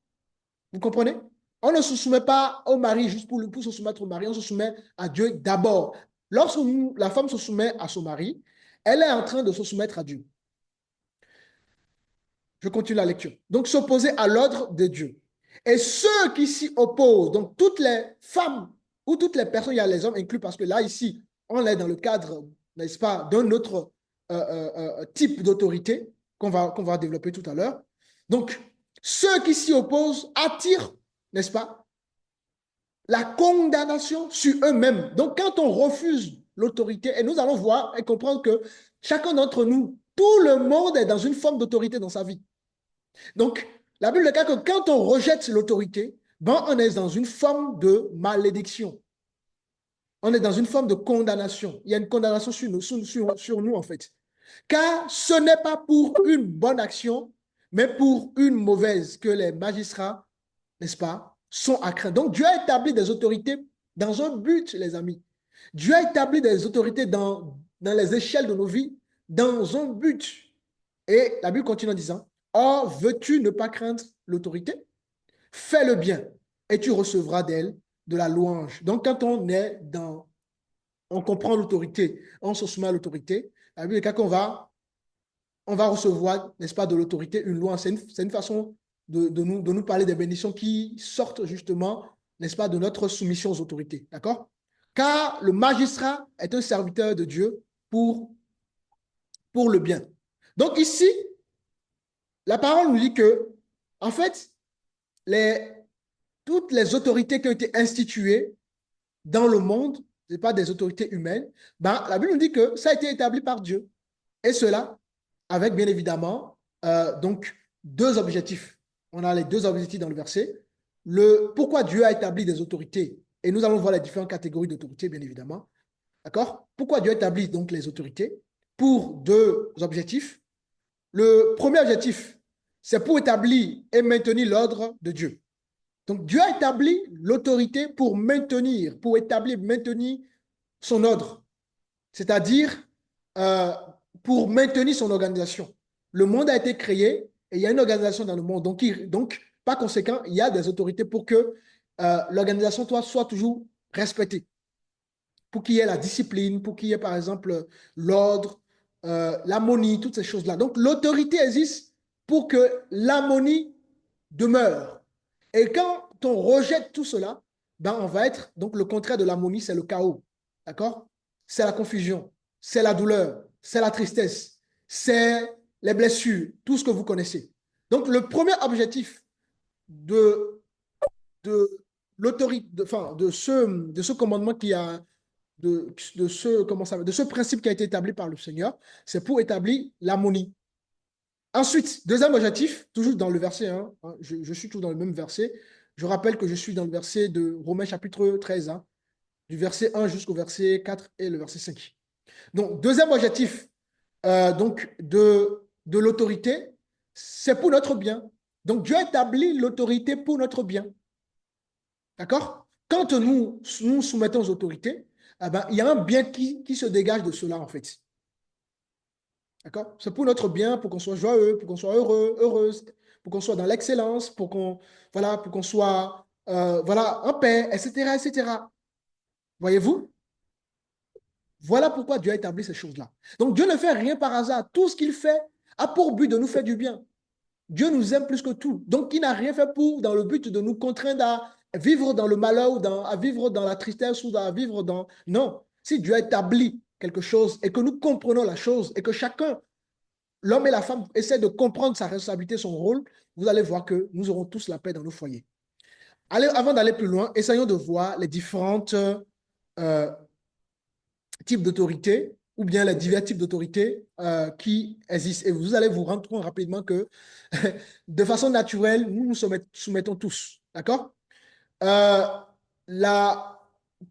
Vous comprenez? On ne se soumet pas au mari juste pour se soumettre au mari, on se soumet à Dieu d'abord. Lorsque la femme se soumet à son mari, elle est en train de se soumettre à Dieu. Je continue la lecture. Donc, s'opposer à l'ordre de Dieu. Et ceux qui s'y opposent, donc toutes les femmes ou toutes les personnes, il y a les hommes inclus, parce que là, ici, on est dans le cadre, n'est-ce pas, d'un autre type d'autorité qu'on va développer tout à l'heure. Donc, ceux qui s'y opposent attirent, n'est-ce pas, la condamnation sur eux-mêmes. Donc, quand on refuse l'autorité, et nous allons voir et comprendre que chacun d'entre nous, tout le monde est dans une forme d'autorité dans sa vie. Donc, la Bible déclare que quand on rejette l'autorité, ben, on est dans une forme de malédiction. On est dans une forme de condamnation. Il y a une condamnation sur nous en fait. Car ce n'est pas pour une bonne action, mais pour une mauvaise que les magistrats, n'est-ce pas, sont à craindre. Donc, Dieu a établi des autorités dans un but, les amis. Dieu a établi des autorités dans les échelles de nos vies, dans un but. Et la Bible continue en disant, or, veux-tu ne pas craindre l'autorité? Fais le bien et tu recevras d'elle de la louange. Donc, quand on comprend l'autorité, on se soumet à l'autorité, la Bible dit on va recevoir, n'est-ce pas, de l'autorité, une louange. C'est une façon de nous parler des bénédictions qui sortent justement, n'est-ce pas, de notre soumission aux autorités. D'accord? Car le magistrat est un serviteur de Dieu pour le bien. Donc ici, la parole nous dit que, en fait, toutes les autorités qui ont été instituées dans le monde, ce n'est pas des autorités humaines, ben, la Bible nous dit que ça a été établi par Dieu. Et cela avec, bien évidemment, donc, deux objectifs. On a les deux objectifs dans le verset. Pourquoi Dieu a établi des autorités, et nous allons voir les différentes catégories d'autorités, bien évidemment. D'accord? Pourquoi Dieu a établi donc les autorités? Pour deux objectifs. le premier objectif, c'est pour établir et maintenir l'ordre de Dieu. Donc, Dieu a établi l'autorité pour maintenir, pour établir, maintenir son ordre, c'est-à-dire pour maintenir son organisation. Le monde a été créé et il y a une organisation dans le monde. Donc par conséquent, il y a des autorités pour que l'organisation soit toujours respectée, pour qu'il y ait la discipline, pour qu'il y ait, par exemple, l'ordre, l'harmonie, toutes ces choses-là. Donc, l'autorité existe pour que l'harmonie demeure. Et quand on rejette tout cela, ben on va être, donc le contraire de l'harmonie, c'est le chaos. D'accord? C'est la confusion, c'est la douleur, c'est la tristesse, c'est les blessures, tout ce que vous connaissez. Donc, le premier objectif de l'autorité, enfin, de ce commandement qui a, de ce principe qui a été établi par le Seigneur, c'est pour établir l'harmonie. Ensuite, deuxième objectif, toujours dans le verset 1, hein, je suis toujours dans le même verset. Je rappelle que je suis dans le verset de Romains chapitre 13, hein, du verset 1 jusqu'au verset 4 et le verset 5. Donc, deuxième objectif donc de l'autorité, c'est pour notre bien. Donc, Dieu établit l'autorité pour notre bien. D'accord? Quand nous soumettons aux autorités, eh ben, il y a un bien qui se dégage de cela, en fait. D'accord? C'est pour notre bien, pour qu'on soit joyeux, pour qu'on soit heureux, heureuse, pour qu'on soit dans l'excellence, pour qu'on soit voilà, en paix, etc., etc. Voyez-vous? Voilà pourquoi Dieu a établi ces choses-là. Donc Dieu ne fait rien par hasard. Tout ce qu'il fait a pour but de nous faire du bien. Dieu nous aime plus que tout. Donc il n'a rien fait dans le but de nous contraindre à vivre dans le malheur, à vivre dans la tristesse ou à vivre dans... Non. Si Dieu a établi quelque chose et que nous comprenons la chose et que chacun, l'homme et la femme, essaient de comprendre sa responsabilité, son rôle, vous allez voir que nous aurons tous la paix dans nos foyers. Allez, avant d'aller plus loin, essayons de voir les différentes types d'autorité ou bien les divers types d'autorité qui existent. Et vous allez vous rendre compte rapidement que de façon naturelle, nous nous soumettons tous. D'accord? La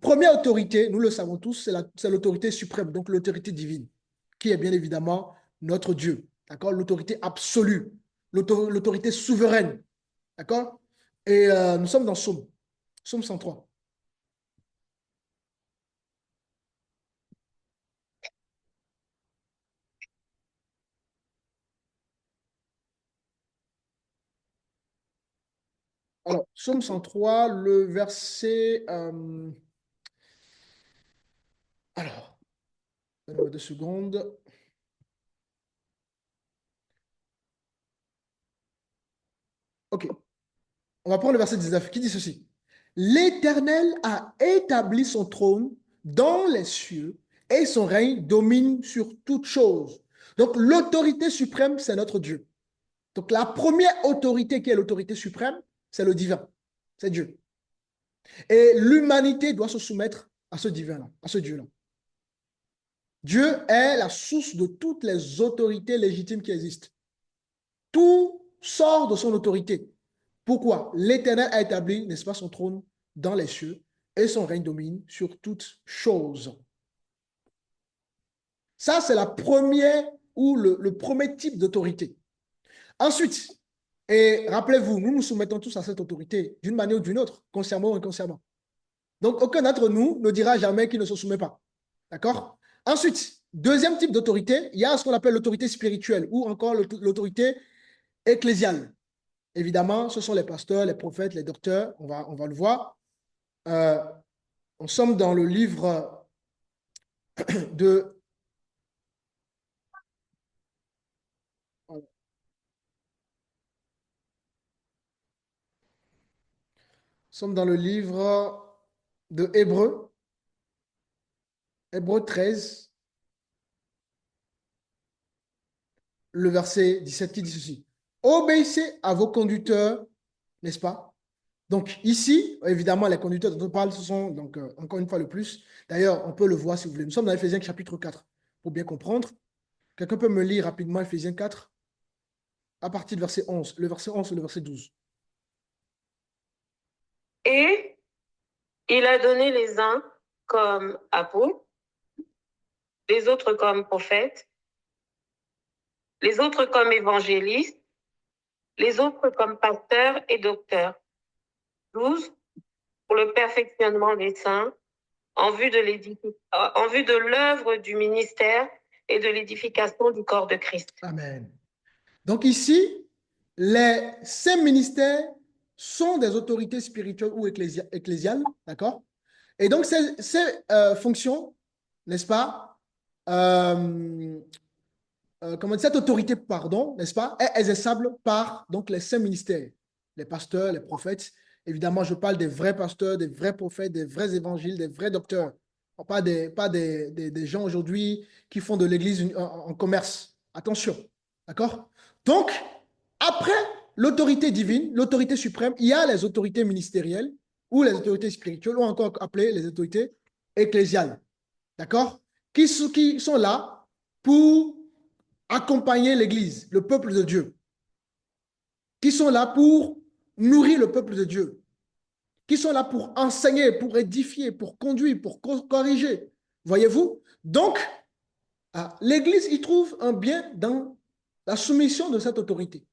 première autorité, nous le savons tous, c'est l'autorité suprême, donc l'autorité divine, qui est bien évidemment notre Dieu. D'accord? L'autorité absolue, l'autorité souveraine. D'accord? Et nous sommes dans Psaume 103. Alors, Psaume 103, le verset... alors, donnez-moi 2 secondes. OK. On va prendre le verset 19 qui dit ceci. L'Éternel a établi son trône dans les cieux et son règne domine sur toute chose. Donc, l'autorité suprême, c'est notre Dieu. Donc, la première autorité qui est l'autorité suprême, c'est le divin. C'est Dieu. Et l'humanité doit se soumettre à ce divin-là, à ce Dieu-là. Dieu est la source de toutes les autorités légitimes qui existent. Tout sort de son autorité. Pourquoi? L'Éternel a établi, n'est-ce pas, son trône dans les cieux et son règne domine sur toutes choses. Ça, c'est la première ou le premier type d'autorité. Ensuite, et rappelez-vous, nous nous soumettons tous à cette autorité d'une manière ou d'une autre, consciemment ou inconsciemment. Donc, aucun d'entre nous ne dira jamais qu'il ne se soumet pas. D'accord? Ensuite, deuxième type d'autorité, il y a ce qu'on appelle l'autorité spirituelle ou encore l'autorité ecclésiale. Évidemment, ce sont les pasteurs, les prophètes, les docteurs, on va le voir. Nous sommes dans le livre de... Nous sommes dans le livre de Hébreux, Hébreux 13, le verset 17 qui dit ceci. Obéissez à vos conducteurs, n'est-ce pas? Donc ici, évidemment, les conducteurs dont on parle, ce sont, donc, encore une fois le plus. D'ailleurs, on peut le voir si vous voulez. Nous sommes dans Éphésiens chapitre 4, pour bien comprendre. Quelqu'un peut me lire rapidement Éphésiens 4, à partir du verset 11, le verset 11 et le verset 12. Et il a donné les uns comme apôtres, les autres comme prophètes, les autres comme évangélistes, les autres comme pasteurs et docteurs. 12, pour le perfectionnement des saints, en vue de l'œuvre du ministère et de l'édification du corps de Christ. Amen. Donc ici, les cinq ministères sont des autorités spirituelles ou ecclésiales, d'accord? Et donc ces fonctions, n'est-ce pas, cette autorité, pardon, n'est-ce pas, est exerçable par donc les cinq ministères, les pasteurs, les prophètes. Évidemment, je parle des vrais pasteurs, des vrais prophètes, des vrais évangiles, des vrais docteurs. Pas des gens aujourd'hui qui font de l'Église en commerce. Attention, d'accord? Donc, après l'autorité divine, l'autorité suprême, il y a les autorités ministérielles ou les autorités spirituelles ou encore appelées les autorités ecclésiales, d'accord? Qui sont là pour accompagner l'Église, le peuple de Dieu, qui sont là pour nourrir le peuple de Dieu, qui sont là pour enseigner, pour édifier, pour conduire, pour corriger. Voyez-vous? Donc, l'Église y trouve un bien dans la soumission de cette autorité.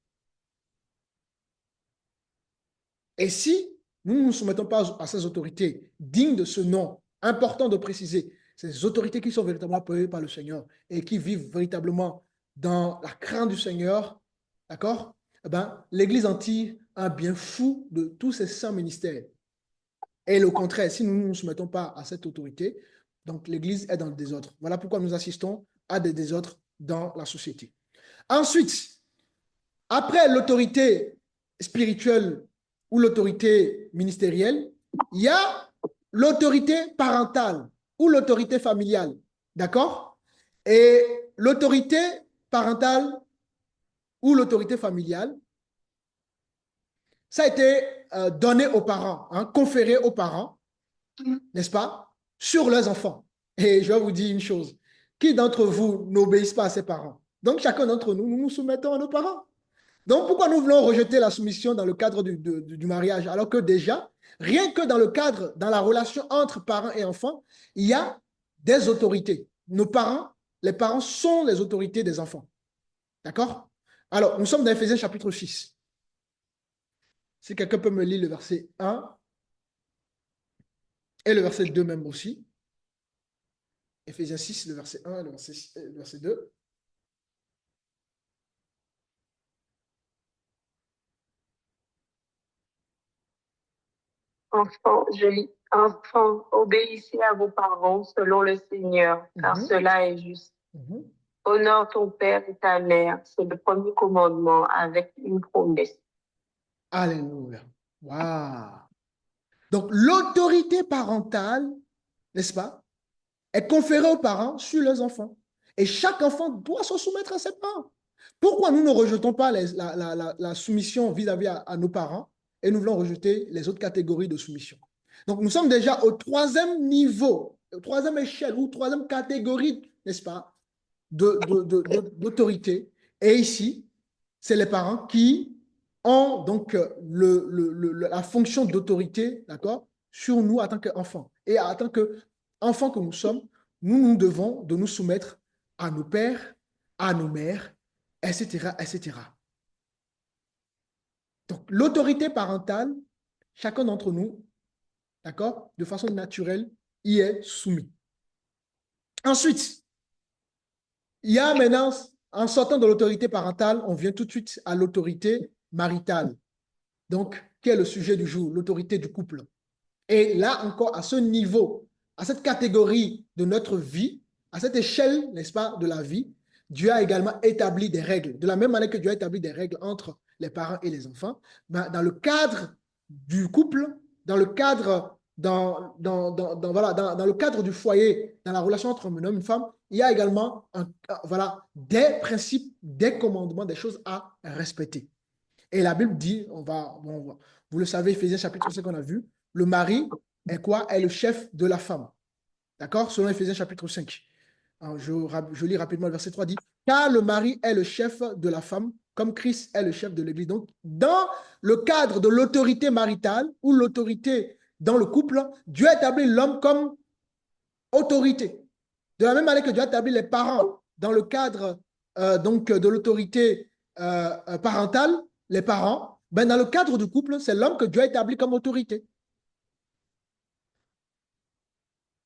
Et si nous ne nous soumettons pas à ces autorités dignes de ce nom, important de préciser, ces autorités qui sont véritablement appelées par le Seigneur et qui vivent véritablement dans la crainte du Seigneur, d'accord? Eh ben, l'Église en tire un bien fou de tous ces saints ministères. Et le contraire, si nous ne nous soumettons pas à cette autorité, donc l'Église est dans le désordre. Voilà pourquoi nous assistons à des désordres dans la société. Ensuite, après l'autorité spirituelle ou l'autorité ministérielle, il y a l'autorité parentale ou l'autorité familiale. D'accord? Et l'autorité parentale ou l'autorité familiale, ça a été donné aux parents, conféré aux parents, n'est-ce pas, sur leurs enfants. Et je vais vous dire une chose, qui d'entre vous n'obéissent pas à ses parents? Donc chacun d'entre nous, nous nous soumettons à nos parents. Donc, pourquoi nous voulons rejeter la soumission dans le cadre du mariage, alors que déjà, rien que dans le cadre, dans la relation entre parents et enfants, il y a des autorités. Nos parents, les parents sont les autorités des enfants. D'accord? Alors, nous sommes dans Éphésiens chapitre 6. Si quelqu'un peut me lire le verset 1 et le verset 2 même aussi. Éphésiens 6, le verset 1 et le verset 2. Enfants, obéissez à vos parents selon le Seigneur, car cela est juste. Honore ton père et ta mère, c'est le premier commandement avec une promesse. Alléluia. Waouh. Donc, l'autorité parentale, n'est-ce pas, est conférée aux parents sur leurs enfants. Et chaque enfant doit se soumettre à ses parents. Pourquoi nous ne rejetons pas la soumission vis-à-vis à nos parents et nous voulons rejeter les autres catégories de soumission? Donc, nous sommes déjà au troisième niveau, troisième échelle ou troisième catégorie, n'est-ce pas, d'autorité. Et ici, c'est les parents qui ont donc la fonction d'autorité, d'accord, sur nous en tant qu'enfants. Et en tant qu'enfants que nous sommes, nous devons de nous soumettre à nos pères, à nos mères, etc., etc. Donc, l'autorité parentale, chacun d'entre nous, d'accord, de façon naturelle, y est soumis. Ensuite, il y a maintenant, en sortant de l'autorité parentale, on vient tout de suite à l'autorité maritale. Donc, qui est le sujet du jour, l'autorité du couple. Et là encore, à ce niveau, à cette catégorie de notre vie, à cette échelle, n'est-ce pas, de la vie, Dieu a également établi des règles. De la même manière que Dieu a établi des règles entre les parents et les enfants, ben, dans le cadre du couple, dans le cadre, voilà, dans le cadre du foyer, dans la relation entre un homme et une femme, il y a également voilà, des principes, des commandements, des choses à respecter. Et la Bible dit, vous le savez, Éphésiens chapitre 5 qu'on a vu, le mari est quoi? Est le chef de la femme. D'accord? Selon Éphésiens chapitre 5. Alors, je lis rapidement le verset 3 dit, car le mari est le chef de la femme, comme Christ est le chef de l'Église. Donc, dans le cadre de l'autorité maritale ou l'autorité dans le couple, Dieu a établi l'homme comme autorité. De la même manière que Dieu a établi les parents dans le cadre donc de l'autorité parentale, les parents, ben, dans le cadre du couple, c'est l'homme que Dieu a établi comme autorité.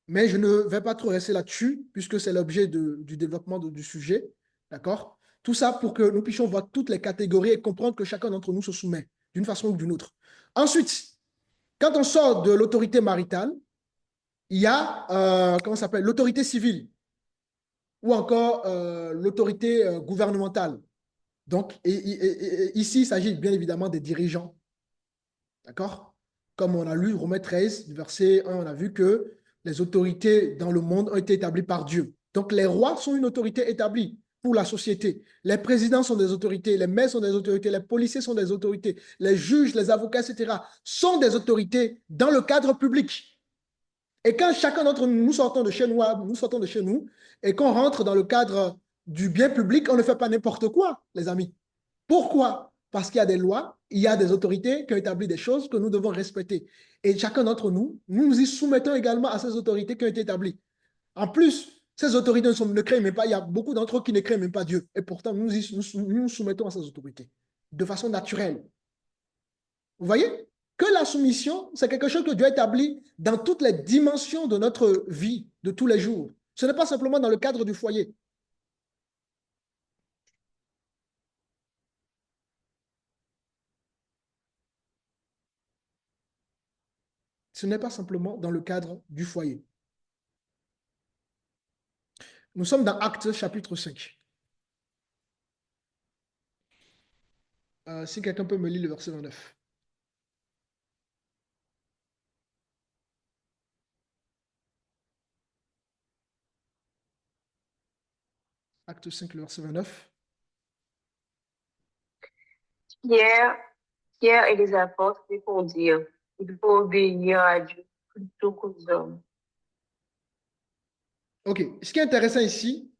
Mais je ne vais pas trop rester là-dessus, puisque c'est l'objet du développement du sujet. D'accord? Tout ça pour que nous puissions voir toutes les catégories et comprendre que chacun d'entre nous se soumet d'une façon ou d'une autre. Ensuite, quand on sort de l'autorité maritale, il y a, comment ça s'appelle, l'autorité civile ou encore l'autorité gouvernementale. Donc, ici, il s'agit bien évidemment des dirigeants. D'accord? Comme on a lu Romains 13, verset 1, on a vu que les autorités dans le monde ont été établies par Dieu. Donc, les rois sont une autorité établie pour la société. Les présidents sont des autorités, les maires sont des autorités, les policiers sont des autorités, les juges, les avocats, etc., sont des autorités dans le cadre public. Et quand chacun d'entre nous, nous sortons de chez nous, et qu'on rentre dans le cadre du bien public, on ne fait pas n'importe quoi, les amis. Pourquoi? Parce qu'il y a des lois, il y a des autorités qui ont établi des choses que nous devons respecter. Et chacun d'entre nous, nous nous y soumettons également à ces autorités qui ont été établies. En plus, ces autorités ne créent même pas, il y a beaucoup d'entre eux qui ne créent même pas Dieu. Et pourtant, nous nous soumettons à ces autorités de façon naturelle. Vous voyez? Que la soumission, c'est quelque chose que Dieu a établi dans toutes les dimensions de notre vie de tous les jours. Ce n'est pas simplement dans le cadre du foyer. Ce n'est pas simplement dans le cadre du foyer. Nous sommes dans Actes chapitre 5. Si quelqu'un peut me lire le verset 29. Acte 5, le verset 29. Pierre, Pierre et les apôtres répondirent, il faut obéir à Dieu plutôt qu'aux hommes. OK. Ce qui est intéressant ici,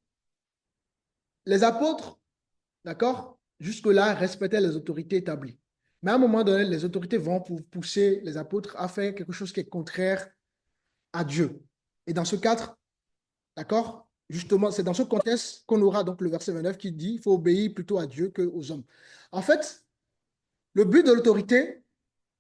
les apôtres, d'accord, jusque-là, respectaient les autorités établies. Mais à un moment donné, les autorités vont pousser les apôtres à faire quelque chose qui est contraire à Dieu. Et dans ce cadre, d'accord, justement, c'est dans ce contexte qu'on aura donc le verset 29 qui dit il faut obéir plutôt à Dieu qu'aux hommes. En fait, le but de l'autorité,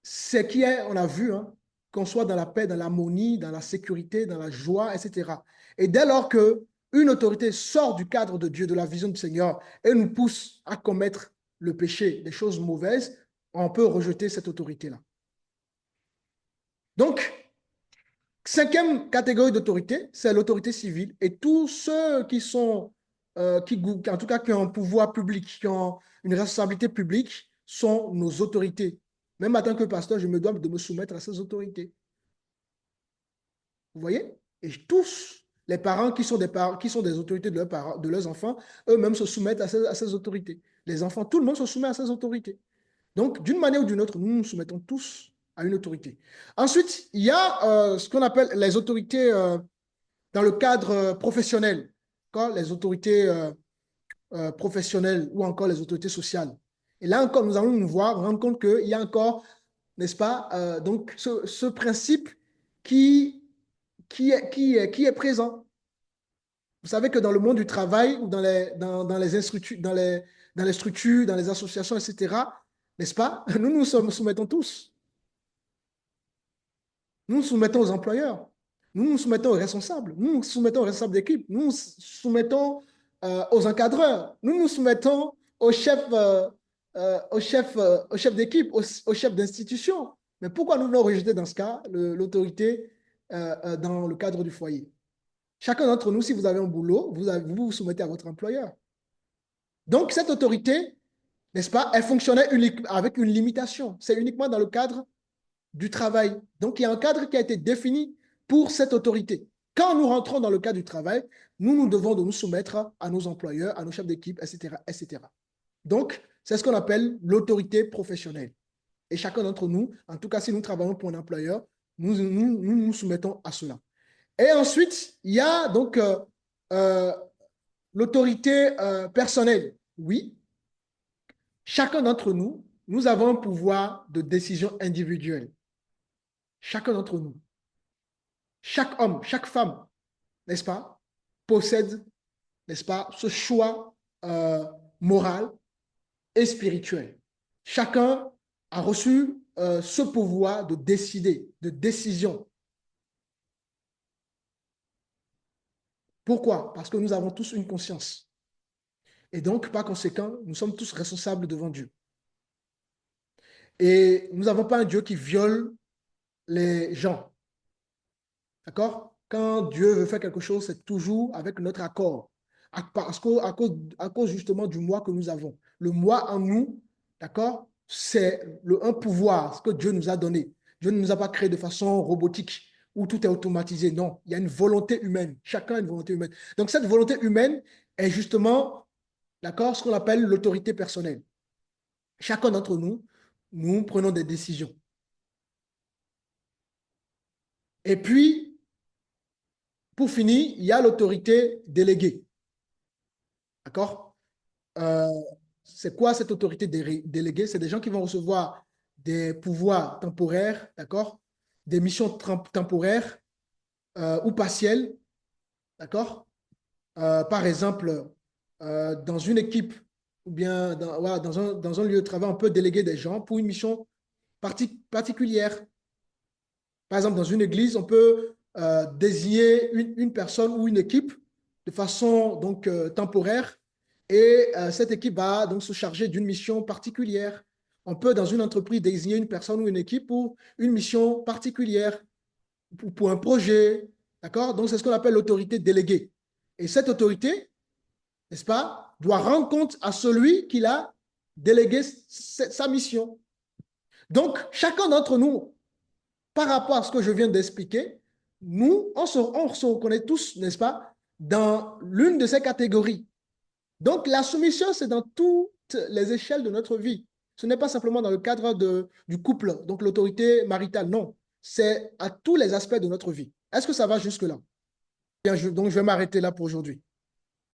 c'est qui est, on a vu, hein, qu'on soit dans la paix, dans l'harmonie, dans la sécurité, dans la joie, etc. Et dès lors que une autorité sort du cadre de Dieu, de la vision du Seigneur, et nous pousse à commettre le péché, des choses mauvaises, on peut rejeter cette autorité-là. Donc, cinquième catégorie d'autorité, c'est l'autorité civile. Et tous ceux qui sont, en tout cas, qui ont un pouvoir public, qui ont une responsabilité publique, sont nos autorités. Même en tant que pasteur, je me dois de me soumettre à ces autorités. Vous voyez? Et tous les parents qui sont des autorités de leurs enfants, eux-mêmes se soumettent à ces autorités. Les enfants, tout le monde se soumet à ces autorités. Donc, d'une manière ou d'une autre, nous nous soumettons tous à une autorité. Ensuite, il y a ce qu'on appelle les autorités dans le cadre professionnel, les autorités professionnelles ou encore les autorités sociales. Et là encore, nous allons nous rendre compte qu'il y a encore, n'est-ce pas, donc ce principe qui est présent. Vous savez que dans le monde du travail ou dans les structures, dans les associations, etc., n'est-ce pas, nous nous soumettons tous. Nous nous soumettons aux employeurs. Nous nous soumettons aux responsables. Nous nous soumettons aux responsables d'équipe. Nous nous soumettons aux encadreurs. Nous nous soumettons aux chefs, aux chefs d'équipe, aux chefs d'institution. Mais pourquoi nous voulons rejeter dans ce cas l'autorité dans le cadre du foyer? Chacun d'entre nous, si vous avez un boulot, vous vous soumettez à votre employeur. Donc, cette autorité, n'est-ce pas, elle fonctionnait avec une limitation. C'est uniquement dans le cadre du travail. Donc, il y a un cadre qui a été défini pour cette autorité. Quand nous rentrons dans le cadre du travail, nous devons de nous soumettre à nos employeurs, à nos chefs d'équipe, etc., etc. Donc, c'est ce qu'on appelle l'autorité professionnelle. Et chacun d'entre nous, en tout cas, si nous travaillons pour un employeur, nous soumettons à cela. Et ensuite, il y a donc euh, l'autorité personnelle. Oui, chacun d'entre nous, nous avons un pouvoir de décision individuelle. Chacun d'entre nous. Chaque homme, chaque femme, n'est-ce pas, possède, n'est-ce pas, ce choix euh, morale et spirituelle. Chacun a reçu ce pouvoir de décider, de décision. Pourquoi? Parce que nous avons tous une conscience. Et donc, par conséquent, nous sommes tous responsables devant Dieu. Et nous n'avons pas un Dieu qui viole les gens. D'accord? Quand Dieu veut faire quelque chose, c'est toujours avec notre accord. Parce à cause justement du moi que nous avons. Le moi en nous, d'accord? C'est un pouvoir, ce que Dieu nous a donné. Dieu ne nous a pas créé de façon robotique où tout est automatisé. Non, il y a une volonté humaine. Chacun a une volonté humaine. Donc cette volonté humaine est justement, d'accord, ce qu'on appelle l'autorité personnelle. Chacun d'entre nous, nous prenons des décisions. Et puis, pour finir, il y a l'autorité déléguée. D'accord? Euh, c'est quoi cette autorité déléguée? C'est des gens qui vont recevoir des pouvoirs temporaires, d'accord? Des missions temporaires ou partielles, d'accord? Par exemple, dans une équipe ou bien voilà, dans un lieu de travail, on peut déléguer des gens pour une mission particulière. Par exemple, dans une église, on peut désigner une personne ou une équipe de façon donc temporaire et cette équipe va donc se charger d'une mission particulière. On peut, dans une entreprise, désigner une personne ou une équipe pour une mission particulière, pour un projet. D'accord? Donc, c'est ce qu'on appelle l'autorité déléguée. Et cette autorité, n'est-ce pas, doit rendre compte à celui qui l'a délégué sa mission. Donc, chacun d'entre nous par rapport à ce que je viens d'expliquer, nous, on se reconnaît tous, n'est-ce pas, dans l'une de ces catégories. Donc, la soumission, c'est dans toutes les échelles de notre vie. Ce n'est pas simplement dans le cadre du couple, donc l'autorité maritale, non. C'est à tous les aspects de notre vie. Est-ce que ça va jusque-là? Bien, donc, je vais m'arrêter là pour aujourd'hui.